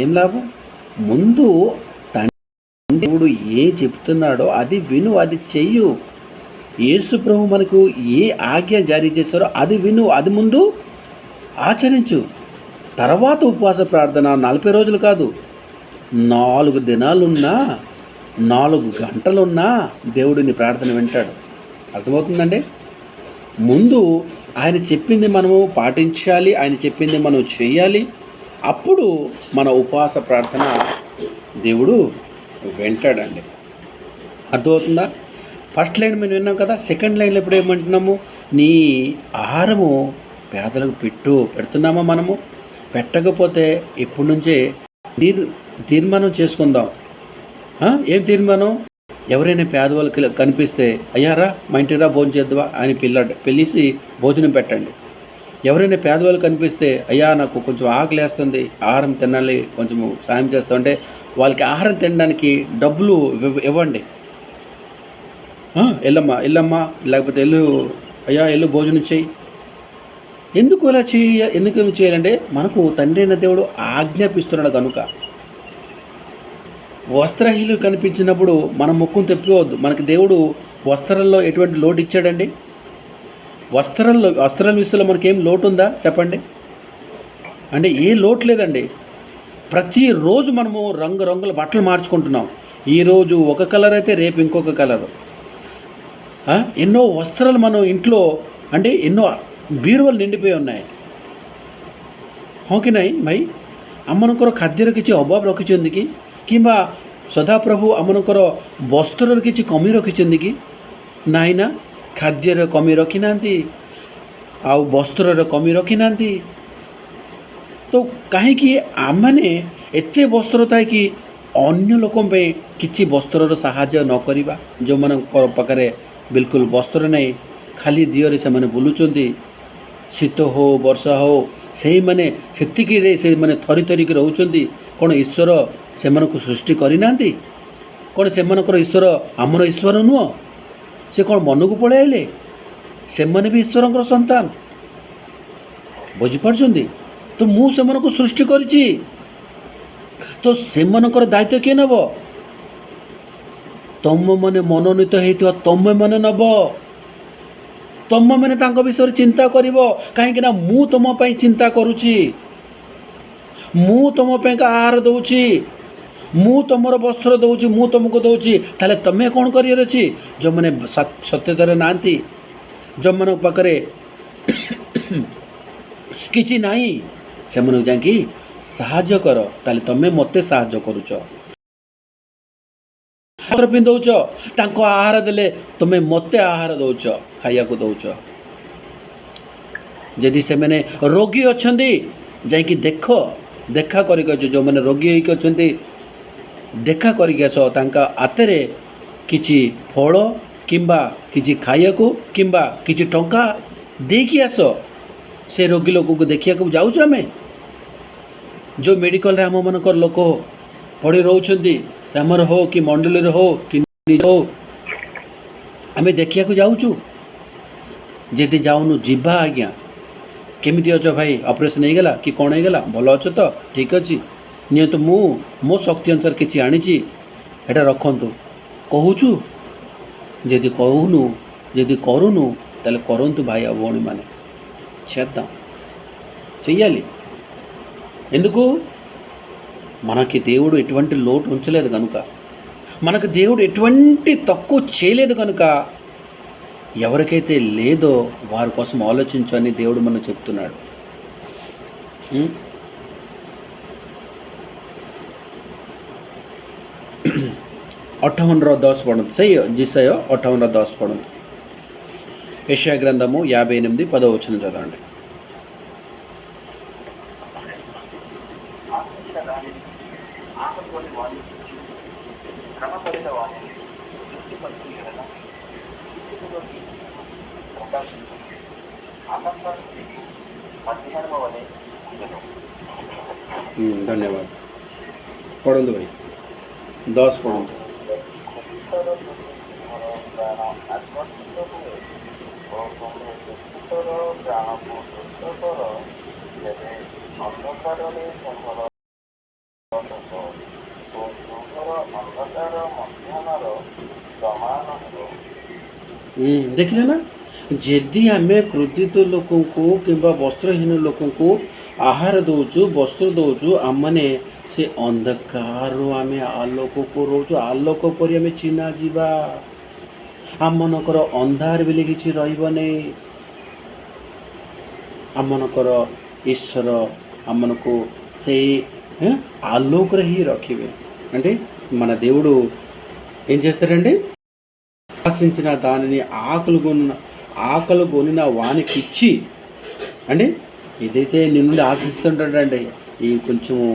ఏం లాభం? ముందు దేవుడు ఏ చెప్తున్నాడో అది విను, అది చెయ్యు. యేసు ప్రభు మనకు ఏ ఆజ్ఞ జారీ చేశారో అది విను, అది ముందు ఆచరించు. తర్వాత ఉపవాస ప్రార్థన 40 రోజులు కాదు, 4 దినాలున్నా 4 గంటలున్నా దేవుడిని ప్రార్థన వింటాడు. అర్థమవుతుందండి? ముందు ఆయన చెప్పింది మనము పాటించాలి, ఆయన చెప్పింది మనం చేయాలి. అప్పుడు మన ఉపవాస ప్రార్థన దేవుడు వింటాడండి. అర్థమవుతుందా? ఫస్ట్ లైన్ మేము విన్నాం కదా. సెకండ్ లైన్లో ఎప్పుడు ఏమంటున్నాము? నీ ఆహారము పేదలకు పెడుతున్నామా? మనము పెట్టకపోతే ఇప్పటి నుంచే తీర్మానం చేసుకుందాం. ఏం తీర్మానం? ఎవరైనా పేదవాళ్ళకి కనిపిస్తే అయ్యారా మా ఇంటిరా భోజనం చేద్దావా అని పిలిచి భోజనం పెట్టండి. ఎవరైనా పేదవాళ్ళు కనిపిస్తే అయ్యా నాకు కొంచెం ఆకలి వేస్తుంది, ఆహారం తినాలి, కొంచెం సాయం చేస్తా అంటే వాళ్ళకి ఆహారం తినడానికి డబ్బులు ఇవ్వండి. వెళ్ళమ్మా లేకపోతే అయ్యా భోజనం చేయి. ఎందుకు ఇలా ఎందుకు చేయాలంటే మనకు తండ్రి అయిన దేవుడు ఆజ్ఞాపిస్తున్నాడు కనుక. వస్త్రహీనులు కనిపించినప్పుడు మనం ముక్కును తెప్పుకోవద్దు. మనకి దేవుడు వస్త్రాల్లో ఎటువంటి లోటు ఇచ్చాడండి? వస్త్రాల విషయంలో మనకేం లోటు ఉందా చెప్పండి? అంటే ఏ లోటు లేదండి. ప్రతిరోజు మనము రంగురంగుల బట్టలు మార్చుకుంటున్నాం. ఈరోజు ఒక కలర్ అయితే రేపు ఇంకొక కలరు. ఎన్నో వస్త్రాలు మనం ఇంట్లో అంటే ఎన్నో బీరువాలు నిండిపోయి ఉన్నాయి. ହଁ କି ନାହିଁ ଭାଇ? ଆମମାନଙ୍କର ଖାଦ୍ୟର କିଛି ଅଭାବ ରଖିଛନ୍ତି କି? କିମ୍ବା ସଦାପ୍ରଭୁ ଆମମାନଙ୍କର ବସ୍ତ୍ରର କିଛି କମି ରଖିଛନ୍ତି କି? ନାହିଁ ନା, ଖାଦ୍ୟର କମି ରଖିନାହାନ୍ତି, ଆଉ ବସ୍ତ୍ରର କମି ରଖିନାହାନ୍ତି। ତ କାହିଁକି ଆମମାନେ ଏତେ ବସ୍ତ୍ର ଥାଇକି ଅନ୍ୟ ଲୋକଙ୍କ ପାଇଁ କିଛି ବସ୍ତ୍ରର ସାହାଯ୍ୟ ନ କରିବା? ଯେଉଁମାନଙ୍କର ପାଖରେ ବିଲକୁଲ ବସ୍ତ୍ର ନାହିଁ, ଖାଲି ଦିହରେ ସେମାନେ ବୁଲୁଛନ୍ତି, ଶୀତ ହଉ ବର୍ଷା ହଉ ସେଇମାନେ ସେତିକିରେ ସେମାନେ ଥରିକି ରହୁଛନ୍ତି। କ'ଣ ଈଶ୍ୱର ସେମାନଙ୍କୁ ସୃଷ୍ଟି କରିନାହାନ୍ତି? କ'ଣ ସେମାନଙ୍କର ଈଶ୍ୱର ଆମର ଈଶ୍ୱର ନୁହଁ? ସେ କ'ଣ ମନକୁ ପଳେଇ ଆସିଲେ? ସେମାନେ ବି ଈଶ୍ୱରଙ୍କର ସନ୍ତାନ। ବୁଝିପାରୁଛନ୍ତି? ତ ମୁଁ ସେମାନଙ୍କୁ ସୃଷ୍ଟି କରିଛି, ତ ସେମାନଙ୍କର ଦାୟିତ୍ୱ କିଏ ନେବ? ତମେମାନେ ମନୋନୀତ ହେଇଥିବା ତମେମାନେ ନେବ। ତମେମାନେ ତାଙ୍କ ବିଷୟରେ ଚିନ୍ତା କରିବ। କାହିଁକିନା ମୁଁ ତୁମ ପାଇଁ ଚିନ୍ତା କରୁଛି, ମୁଁ ତୁମ ପାଇଁ ଆହାର ଦେଉଛି, ମୁଁ ତୁମର ବସ୍ତ୍ର ଦେଉଛି, ମୁଁ ତୁମକୁ ଦେଉଛି, ତାହେଲେ ତୁମେ କ'ଣ କରିବାର ଅଛି? ଯେଉଁମାନେ ସତ୍ୟତାରେ ନାହାନ୍ତି, ଯେଉଁମାନଙ୍କ ପାଖରେ କିଛି ନାହିଁ, ସେମାନଙ୍କୁ ଯାଇକି ସାହାଯ୍ୟ କର। ତାହେଲେ ତୁମେ ମୋତେ ସାହାଯ୍ୟ କରୁଛ। ପିନ୍ଧଉଛ, ତାଙ୍କୁ ଆହାର ଦେଲେ ତୁମେ ମୋତେ ଆହାର ଦେଉଛ, ଖାଇବାକୁ ଦେଉଛ। ଯଦି ସେମାନେ ରୋଗୀ ଅଛନ୍ତି, ଯାଇକି ଦେଖା କରିକି ଆସ। ଯେଉଁମାନେ ରୋଗୀ ହେଇକି ଅଛନ୍ତି, ଦେଖା କରିକି ଆସ। ତାଙ୍କ ହାତରେ କିଛି ଫଳ କିମ୍ବା କିଛି ଖାଇବାକୁ କିମ୍ବା କିଛି ଟଙ୍କା ଦେଇକି ଆସ। ସେ ରୋଗୀ ଲୋକକୁ ଦେଖିବାକୁ ଯାଉଛୁ ଆମେ। ଯେଉଁ ମେଡ଼ିକାଲରେ ଆମମାନଙ୍କର ଲୋକ ପଡ଼ି ରହୁଛନ୍ତି, ସେ ଆମର ହଉ କି ମଣ୍ଡଳୀରେ ହଉ କି ହଉ, ଆମେ ଦେଖିବାକୁ ଯାଉଛୁ। ଯଦି ଯାଉନୁ, ଯିବା ଆଜ୍ଞା। କେମିତି ଅଛ ଭାଇ? ଅପରେସନ୍ ହେଇଗଲା କି କ'ଣ ହେଇଗଲା? ଭଲ ଅଛ ତ? ଠିକ୍ ଅଛି, ନିଅନ୍ତୁ, ମୁଁ ମୋ ଶକ୍ତି ଅନୁସାରେ କିଛି ଆଣିଛି, ଏଇଟା ରଖନ୍ତୁ। କହୁଛୁ? ଯଦି କହୁନୁ, ଯଦି କରୁନୁ, ତାହେଲେ କରନ୍ତୁ భాయ్ భଉణీମାନେ, చేద్దాం, చెయ్యాలి. ఎందుకు? మనకి దేవుడు ఎటువంటి లోటు ఉంచలేదు కనుక, మనకు దేవుడు ఎటువంటి తక్కువ చేయలేదు కనుక, ఎవరికైతే లేదో వారి కోసం ఆలోచించు అని దేవుడు మనకు చెప్తున్నాడు. 58:10 పడుతుంది. సై జిసయో 58:10 పడుతుంది. యెషయా గ్రంథము 58:10 చదవండి. धन्यवाद. पढ़ू भाई 10 पढ़ू. देखिले ना, जदि आम क्रोधित लोक कि वस्त्रहीन लोक आहार दौचु, वस्त्र दौचु, आम मैंने से अंधकार आम आलोक को रोचु, आलोक पर आम चिन्हा जीवा. आम मनकर अंधार बेले किसी रही, आम मनकर ईश्वर आम मन को से आलोक ही रखिए. అంటే మన దేవుడు ఏం చేస్తారండి? ఆశించిన దానిని ఆకలి కొనిన వానికి ఇచ్చి, అంటే ఏదైతే నిన్ను ఆశిస్తుంటాడండి, ఈ కొంచెము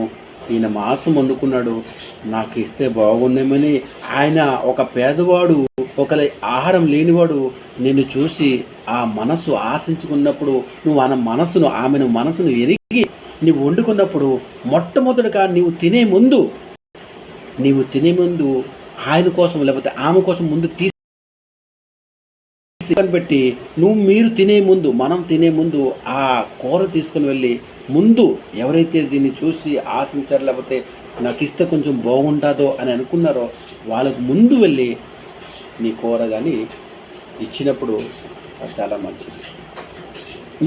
ఈయన మాంసం వండుకున్నాడు, నాకు ఇస్తే బాగున్నామని ఆయన ఒక పేదవాడు, ఒక ఆహారం లేనివాడు నిన్ను చూసి ఆ మనసు ఆశించుకున్నప్పుడు, నువ్వు ఆమెను మనసును ఎరిగి నువ్వు వండుకున్నప్పుడు, మొట్టమొదటిగా నీవు తినే ముందు ఆయన కోసం లేకపోతే ఆమె కోసం ముందు పెట్టి మీరు తినే ముందు, మనం తినే ముందు ఆ కూర తీసుకుని వెళ్ళి ముందు ఎవరైతే దీన్ని చూసి ఆశించారో లేకపోతే నాకు ఇస్తే కొంచెం బాగుంటుందో అని అనుకున్నారో వాళ్ళకు ముందు వెళ్ళి నీ కూర కానీ ఇచ్చినప్పుడు అది చాలా మంచిది.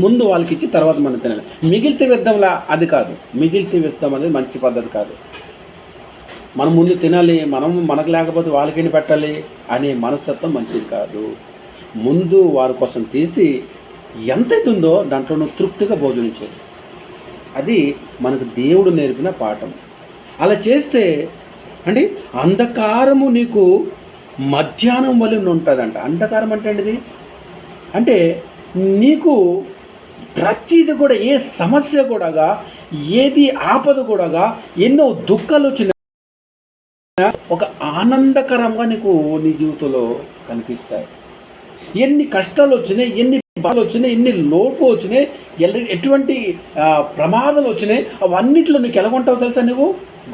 ముందు వాళ్ళకి ఇచ్చి తర్వాత మనం తినాలి. మిగిలితే విద్దంలా అది కాదు. మిగిలితే విద్దాం అనేది మంచి పద్ధతి కాదు. మనం ముందు తినాలి, మనకు లేకపోతే వాళ్ళకేంటి పెట్టాలి అనే మనస్తత్వం మంచిది కాదు. ముందు వారి కోసం తీసి ఎంతైతే ఉందో దాంట్లో నువ్వు తృప్తిగా భోజనించేది. అది మనకు దేవుడు నేర్పిన పాఠం. అలా చేస్తే అంటే అంధకారము నీకు మధ్యాహ్నం వల్ల ఉంటుందంట. అంధకారం అంటే ఏంటిది? అంటే నీకు ప్రతిది కూడా, ఏ సమస్య కూడా, ఏది ఆపద కూడా, ఎన్నో దుఃఖాలు వచ్చిన ఒక ఆనందకరంగా నీకు నీ జీవితంలో కనిపిస్తాయి. ఎన్ని కష్టాలు వచ్చినాయి, ఎన్ని బాధలు వచ్చినాయి, ఎన్ని లోటు వచ్చినాయి, ఎటువంటి ప్రమాదాలు వచ్చినాయి, అవన్నిట్లో నీకు ఎలా ఉంటావు తెలుసా? నువ్వు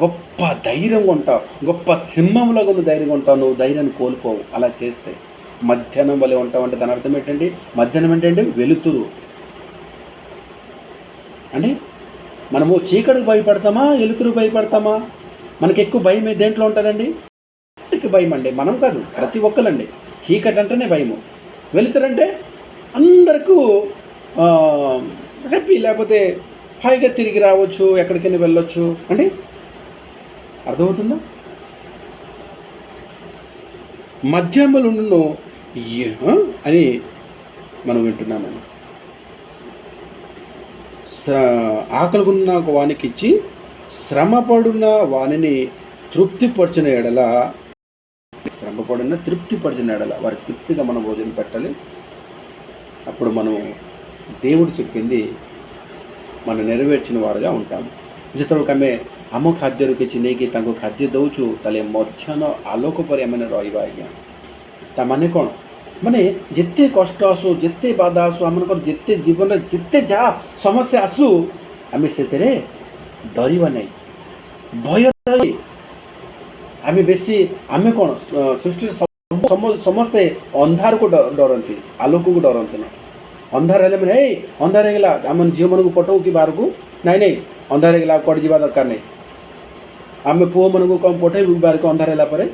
గొప్ప ధైర్యంగా ఉంటావు, గొప్ప సింహంలాగా నువ్వు ధైర్యంగా ఉంటావు. నువ్వు ధైర్యాన్ని కోల్పోవు అలా చేస్తే. మధ్యాహ్నం వల్లే ఉంటావు అంటే దాని అర్థం ఏంటండి? మధ్యాహ్నం ఏంటంటే వెలుతురు. అంటే మనము చీకటికి భయపడతామా, వెలుతురు భయపడతామా? మనకి ఎక్కువ భయం దేంట్లో ఉంటుందండి? భయం అండి, మనం కాదు, ప్రతి ఒక్కరండి. చీకటి అంటేనే భయము, వెలుతురంటే అందరికీ హ్యాపీ, లేకపోతే హాయిగా తిరిగి రావచ్చు, ఎక్కడికైనా వెళ్ళొచ్చు. అంటే అర్థమవుతుందా? మధ్యములను అని మనం వింటున్నామండి. ఆకలిగున్న వానికి ఇచ్చి శ్రమపడున్న వానిని తృప్తిపరిచిన ఎడల వారికి తృప్తిగా మనం భోజనం పెట్టాలి. అప్పుడు మనం దేవుడు చెప్పింది మనం నెరవేర్చిన వారుగా ఉంటాము. ଯେତେବେଳେ ଆମେ ଆମ ଖାଦ୍ୟରୁ କିଛି ନେଇକି ତାଙ୍କୁ ଖାଦ୍ୟ ଦେଉଛୁ ତାହେଲେ ମଧ୍ୟାହ୍ନ ଆଲୋକ ପରି ଆମେ ରହିବା ଆଜ୍ଞା। ତାମାନେ କ'ଣ? ମାନେ ଯେତେ କଷ୍ଟ ଆସୁ, ଯେତେ ବାଧା ଆସୁ, ଆମମାନଙ୍କର ଯେତେ ଜୀବନରେ ଯେତେ ଯାହା ସମସ୍ୟା ଆସୁ, ଆମେ ସେଥିରେ ଡରିବା ନାହିଁ, ଭୟ ନାହିଁ। ଆମେ ବେଶୀ ଆମେ କ'ଣ ସୃଷ୍ଟିରେ ସମସ୍ତେ ଅନ୍ଧାରକୁ ଡରନ୍ତି, ଆଲୋକକୁ ଡରନ୍ତି ନା। ଅନ୍ଧାର ହେଲେ ମାନେ ଏଇ ଅନ୍ଧାର ହେଇଗଲା ଆମ ଝିଅମାନଙ୍କୁ ପଠାଉ କି ବାହାରକୁ, ନାଇଁ ନାଇଁ ଅନ୍ଧାର ହେଇଗଲା କୁଆଡ଼େ ଯିବା ଦରକାର ନାହିଁ। ଆମେ ପୁଅମାନଙ୍କୁ କ'ଣ ପଠାଇବୁ ବାହାରକୁ ଅନ୍ଧାର ହେଲା ପରେ,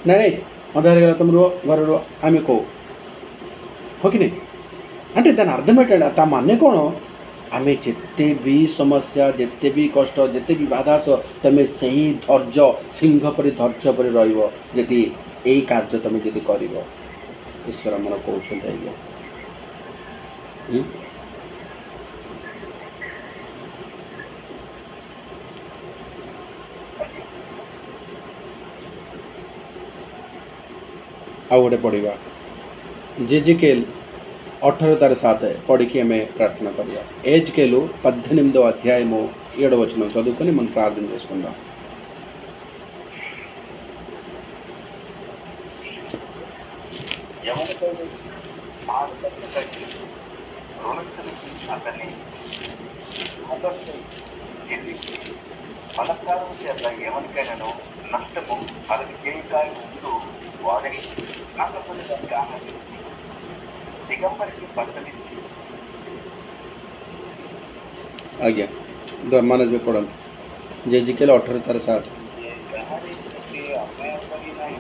ନାଇଁ ନାଇଁ ଅନ୍ଧାର ହେଇଗଲା ତମେ ରୁହ ଘରେ ରୁହ ଆମେ କହୁ, ହଁ କି ନାହିଁ? అంటే దాని అర్థం ఏంటంటే ତା ମାନେ କ'ଣ? ଆମେ ଯେତେ ବି ସମସ୍ୟା, ଯେତେ ବି କଷ୍ଟ, ଯେତେ ବି ବାଧା ଆସ, ତମେ ସେହି ଧୈର୍ଯ୍ୟ ସିଂହ ପରି ଧୈର୍ଯ୍ୟ ପରି ରହିବ ଯଦି ଏଇ କାର୍ଯ୍ୟ ତମେ ଯଦି କରିବ। ଈଶ୍ୱର ଆମର କହୁଛନ୍ତି ଆଜ୍ଞା। ଆଉ ଗୋଟେ ପଢ଼ିବା ଜେଜିକେଲ୍ 18:7 పడికి ఆమె ప్రార్థన କରିବା। ఎజ్కేలు 18వ అధ్యాయము 7వ వచనం చదువుకొని మనం ప్రార్థన చేసుకుందాం। బలత్కారం చేత ఎవరికైనాను నష్టము అది చేయికాయ ముందు వాడని నాకపోతే దానికి ఆమె దిగంబరికి బట్టలిచ్చి ଆଜ୍ଞା ମାନେ ଯେଉଁ ପଢ଼ନ୍ତୁ ଜେଜିକେଲ୍ 18:7 ଅନ୍ୟାୟ କରି ନାହିଁ,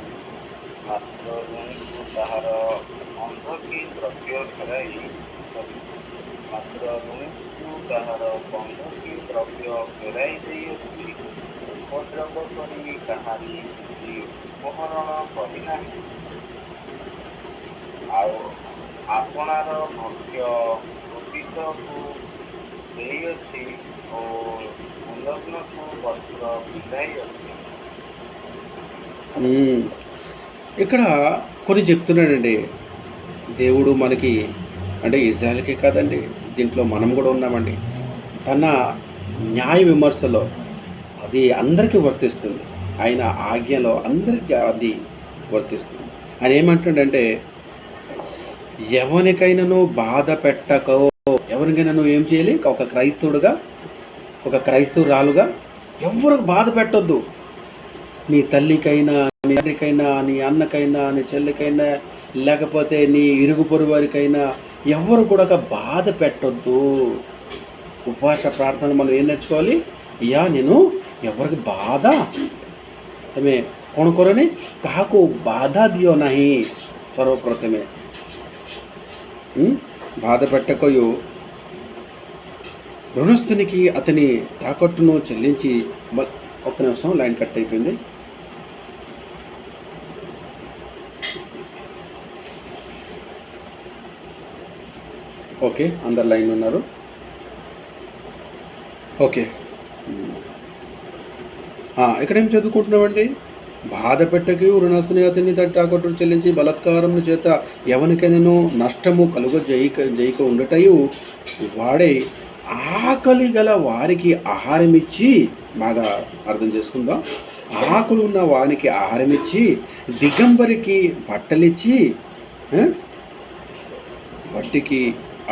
ମାତ୍ର ଋଣୀକୁ ତାହାର ବନ୍ଧକି ଦ୍ରବ୍ୟ ଫେରାଇ ଦେଇଅଛି। ଉପଦ୍ରବ କରି କାହାରି ଉପହରଣ କରିନାହିଁ, ଆଉ ଆପଣାର ଭକ୍ଷ୍ୟ ଉଦ୍ଦିଷ୍ଟକୁ ଦେଇଅଛି ଓ ଉଲ୍ଲଗ୍ନକୁ ବସ୍ତ୍ର ପିନ୍ଧାଇଅଛି। ఇక్కడ కొన్ని చెప్తున్నాడండి దేవుడు మనకి, అంటే ఇజ్రాయెల్కే కాదండి, దీంట్లో మనం కూడా ఉన్నామండి। తన న్యాయ విమర్శలో అది అందరికీ వర్తిస్తుంది, ఆయన ఆజ్ఞలో అందరికి అది వర్తిస్తుంది। ఆయన ఏమంటుండంటే ఎవరికైనాను బాధ పెట్టకో, ఎవరికైనా ఏం చేయాలి? ఒక క్రైస్తవుడుగా, ఒక క్రైస్తవురాలుగా ఎవరికి బాధ పెట్టొద్దు। నీ తల్లికైనా, నీ తండ్రికైనా, నీ అన్నకైనా, నీ చెల్లికైనా, లేకపోతే నీ ఇరుగు పొరుగు వారికైనా ఎవరు కూడా బాధ పెట్టొద్దు। ఉపవాస ప్రార్థన మనం ఏం నేర్చుకోవాలి? అయ్యా నేను ఎవరికి బాధ తమే କ'ଣ କରନି, କାହାକୁ ବାଧା ଦିଅ ନାହିଁ। ସର୍ବପ୍ରଥମେ బాధ పెట్టకయు రుణస్థునికి అతని తాకట్టును చెల్లించి, ఒక్క నిమిషం లైన్ కట్ అయిపోయింది। ఓకే, అందరు లైన్ ఉన్నారు। ఓకే, ఇక్కడ ఏం చదువుకుంటున్నామండి? బాధ పెట్టకి రుణస్తుని అతని తాకట్టును చెల్లించి బలత్కారం చేత ఎవరికైనాను నష్టము జయిక ఉండటయు వాడే ఆకలి గల వారికి ఆహారం ఇచ్చి, బాగా అర్థం చేసుకుందాం, ఆకులు ఉన్న వారికి ఆహారం ఇచ్చి, దిగంబరికి బట్టలిచ్చి, వడ్డీకి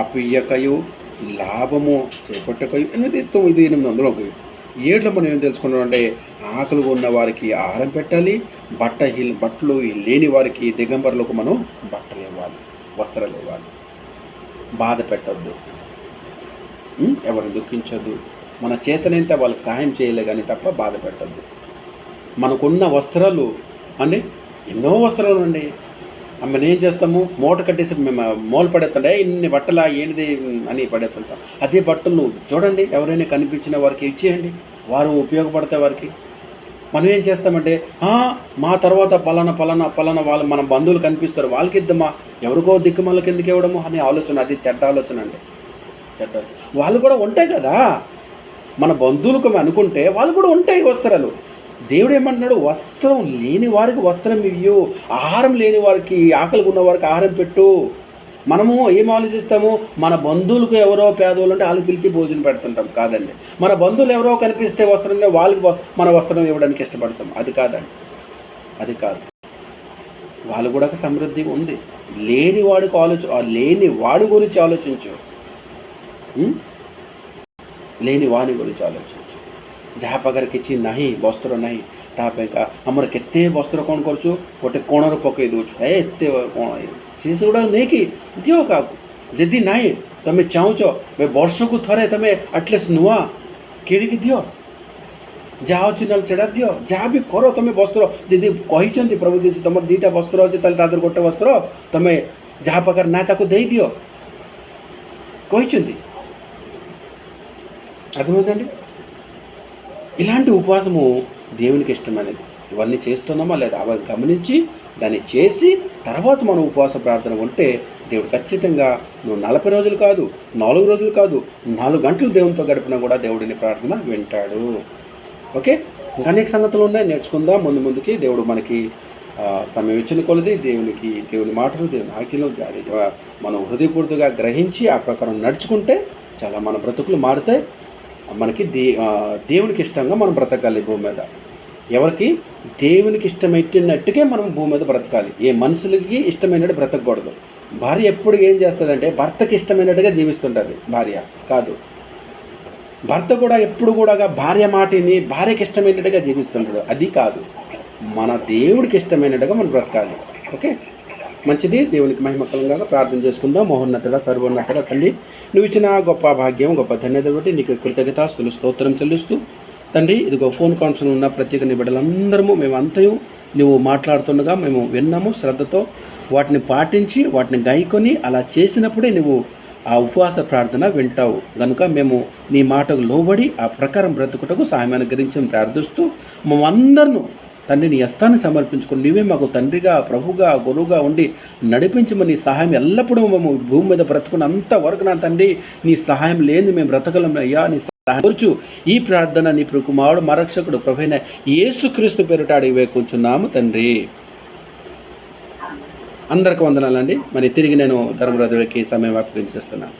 అప్పియ్యకయు లాభము చేపట్టకయు అనేది 9:8 7లో మనం ఏం తెలుసుకున్నాం అంటే, ఆకలి ఉన్న వారికి ఆహారం పెట్టాలి, బట్టలు లేని వారికి దిగంబరులకు మనం బట్టలు ఇవ్వాలి, వస్త్రాలు ఇవ్వాలి। బాధ పెట్టద్దు, ఎవరిని దుఃఖించద్దు, మన చేతనైతే వాళ్ళకి సహాయం చేయలే కానీ తప్ప బాధ పెట్టద్దు। మనకున్న వస్త్రాలు అండి, ఎన్నో వస్త్రాలు అండి, మనం ఏం చేస్తాము? మూట కట్టేసి మేము మూల పడేస్తుంటే ఇన్ని బట్టలా ఏంటిది అని పడేస్తుంటాం। అదే బట్టలు చూడండి, ఎవరైనా కనిపించిన వారికి ఇచ్చేయండి, వారు ఉపయోగపడతాయి వారికి। మనం ఏం చేస్తామంటే మా తర్వాత పలానా వాళ్ళు మన బంధువులు కనిపిస్తారు, వాళ్ళకి ఇద్దామా, ఎవరికో దిక్కుమల్లకి ఎందుకు ఇవ్వడము అనే ఆలోచన, అది చెడ్డ ఆలోచన అండి. చెడ్డ వాళ్ళు కూడా ఉంటాయి కదా, మన బంధువులకు అనుకుంటే వాళ్ళు కూడా ఉంటాయి వస్త్రాలు. దేవుడు ఏమంటున్నాడు, వస్త్రం లేని వారికి వస్త్రం ఇవ్వు, ఆహారం లేని వారికి, ఆకలిగా ఉన్న వారికి ఆహారం పెట్టు. మనము ఏం ఆలోచిస్తాము, మన బంధువులకు ఎవరో పేదవాళ్ళు అంటే వాళ్ళకి పిలిచి భోజనం పెడుతుంటాం. కాదండి, మన బంధువులు ఎవరో కనిపిస్తే వస్త్రం వాళ్ళకి మన వస్త్రం ఇవ్వడానికి ఇష్టపడతాం. అది కాదండి, అది కాదు. వాళ్ళు కూడా సమృద్ధిగా ఉంది. లేని వాడి గురించి ఆలోచించు, లేని వాని గురించి ఆలోచించు. ଯାହା ପାଖରେ କିଛି ନାହିଁ, ବସ୍ତ୍ର ନାହିଁ, ତା ପାଇଁକା ଆମର କେତେ ବସ୍ତ୍ର କ'ଣ କରୁଛୁ, ଗୋଟେ କୋଣରେ ପକାଇ ଦେଉଛୁ, ଏତେ କ'ଣ ସେ ସେଗୁଡ଼ାକ ନେଇକି ଦିଅ କାହାକୁ। ଯଦି ନାହିଁ ତୁମେ ଚାହୁଁଛ ବର୍ଷକୁ ଥରେ ତୁମେ ଆଟଲିଷ୍ଟ ନୂଆ କିଣିକି ଦିଅ, ଯାହା ଅଛି ନହେଲେ ସେଇଟା ଦିଅ, ଯାହା ବି କର ତୁମେ ବସ୍ତ୍ର। ଯଦି କହିଛନ୍ତି ପ୍ରଭୁ ଯଦି ତୁମର 2ଟା ବସ୍ତ୍ର ଅଛି ତାହେଲେ ତା ଦେହରେ ଗୋଟେ ବସ୍ତ୍ର ତୁମେ ଯାହା ପାଖରେ ନାହିଁ ତାକୁ ଦେଇଦିଅ କହିଛନ୍ତି। అర్థమైందండి? ఇలాంటి ఉపవాసము దేవునికి ఇష్టమైనది. ఇవన్నీ చేస్తున్నామా లేదా అవి గమనించి దాన్ని చేసి తర్వాత మనం ఉపవాస ప్రార్థన ఉంటే దేవుడు ఖచ్చితంగా నువ్వు 40 రోజులు కాదు, 4 రోజులు కాదు, 4 గంటలు దేవునితో గడిపినా కూడా దేవుడిని ప్రార్థన వింటాడు. ఓకే, ఇంకా అనేక సంగతులు ఉన్నాయి, నేర్చుకుందాం ముందుకి. దేవుడు మనకి సమయం ఇచ్చిన కొలది దేవుని మాటలు, దేవుని ఆజ్ఞలు మనం హృదయపూర్తిగా గ్రహించి ఆ ప్రకారం నడుచుకుంటే చాలా మన బ్రతుకులు మారుతాయి. మనకి దేవునికి ఇష్టంగా మనం బ్రతకాలి భూమి మీద. ఎవరికి దేవునికి ఇష్టమైనట్టుగా మనం భూమి మీద బ్రతకాలి. ఏ మనుషులకి ఇష్టమైనట్టు బ్రతకూడదు. భార్య ఎప్పుడు ఏం చేస్తుందంటే భర్తకి ఇష్టమైనట్టుగా జీవిస్తుంటుంది. భార్య కాదు, భర్త కూడా ఎప్పుడు కూడా భార్య మాటిని భార్యకి ఇష్టమైనట్టుగా జీవిస్తుంటాడు. అది కాదు, మన దేవుడికి ఇష్టమైనట్టుగా మనం బ్రతకాలి. ఓకే, మంచిది. దేవునికి మహిమకరంగా ప్రార్థన చేసుకుందాం. మహోన్నతుడ, సర్వోన్నతుడ తండ్రి, నువ్వు ఇచ్చిన గొప్ప భాగ్యం, గొప్ప ధన్యత బట్టి నీకు కృతజ్ఞతాస్తులు స్తోత్రం చెల్లిస్తూ తండ్రి, ఇదిగో ఫోన్ కాన్ఫరెన్స్ ఉన్న ప్రత్యేక నిబిడలందరము మేమంతయు నువ్వు మాట్లాడుతుండగా మేము విన్నాము, శ్రద్ధతో వాటిని పాటించి వాటిని గాయకొని అలా చేసినప్పుడే నువ్వు ఆ ఉపవాస ప్రార్థన వింటావు కనుక మేము నీ మాటకు లోబడి ఆ ప్రకారం బ్రతుకుటకు సహాయం అనుగ్రహించని ప్రార్థిస్తూ మేమందరూ తండ్రి నీ హస్తాన్ని సమర్పించుకుని నీవే మాకు తండ్రిగా, ప్రభుగా, గురువుగా ఉండి నడిపించమని సహాయం ఎల్లప్పుడూ మేము భూమి మీద బ్రతుకున్నంత వరకు నా తండ్రి నీ సహాయం లేని మేము బ్రతకలం అయ్యా. నీ సహాయం కూర్చు. ఈ ప్రార్థన నీ కుమారుడు మరక్షకుడు ప్రభువైన యేసుక్రీస్తు పేరిట అడిగి వేకుంటున్నాము తండ్రి. అందరికి వందనాలండి. మరి తిరిగి నేను ధర్మరాజులకి సమయం అప్పగించేస్తున్నాను.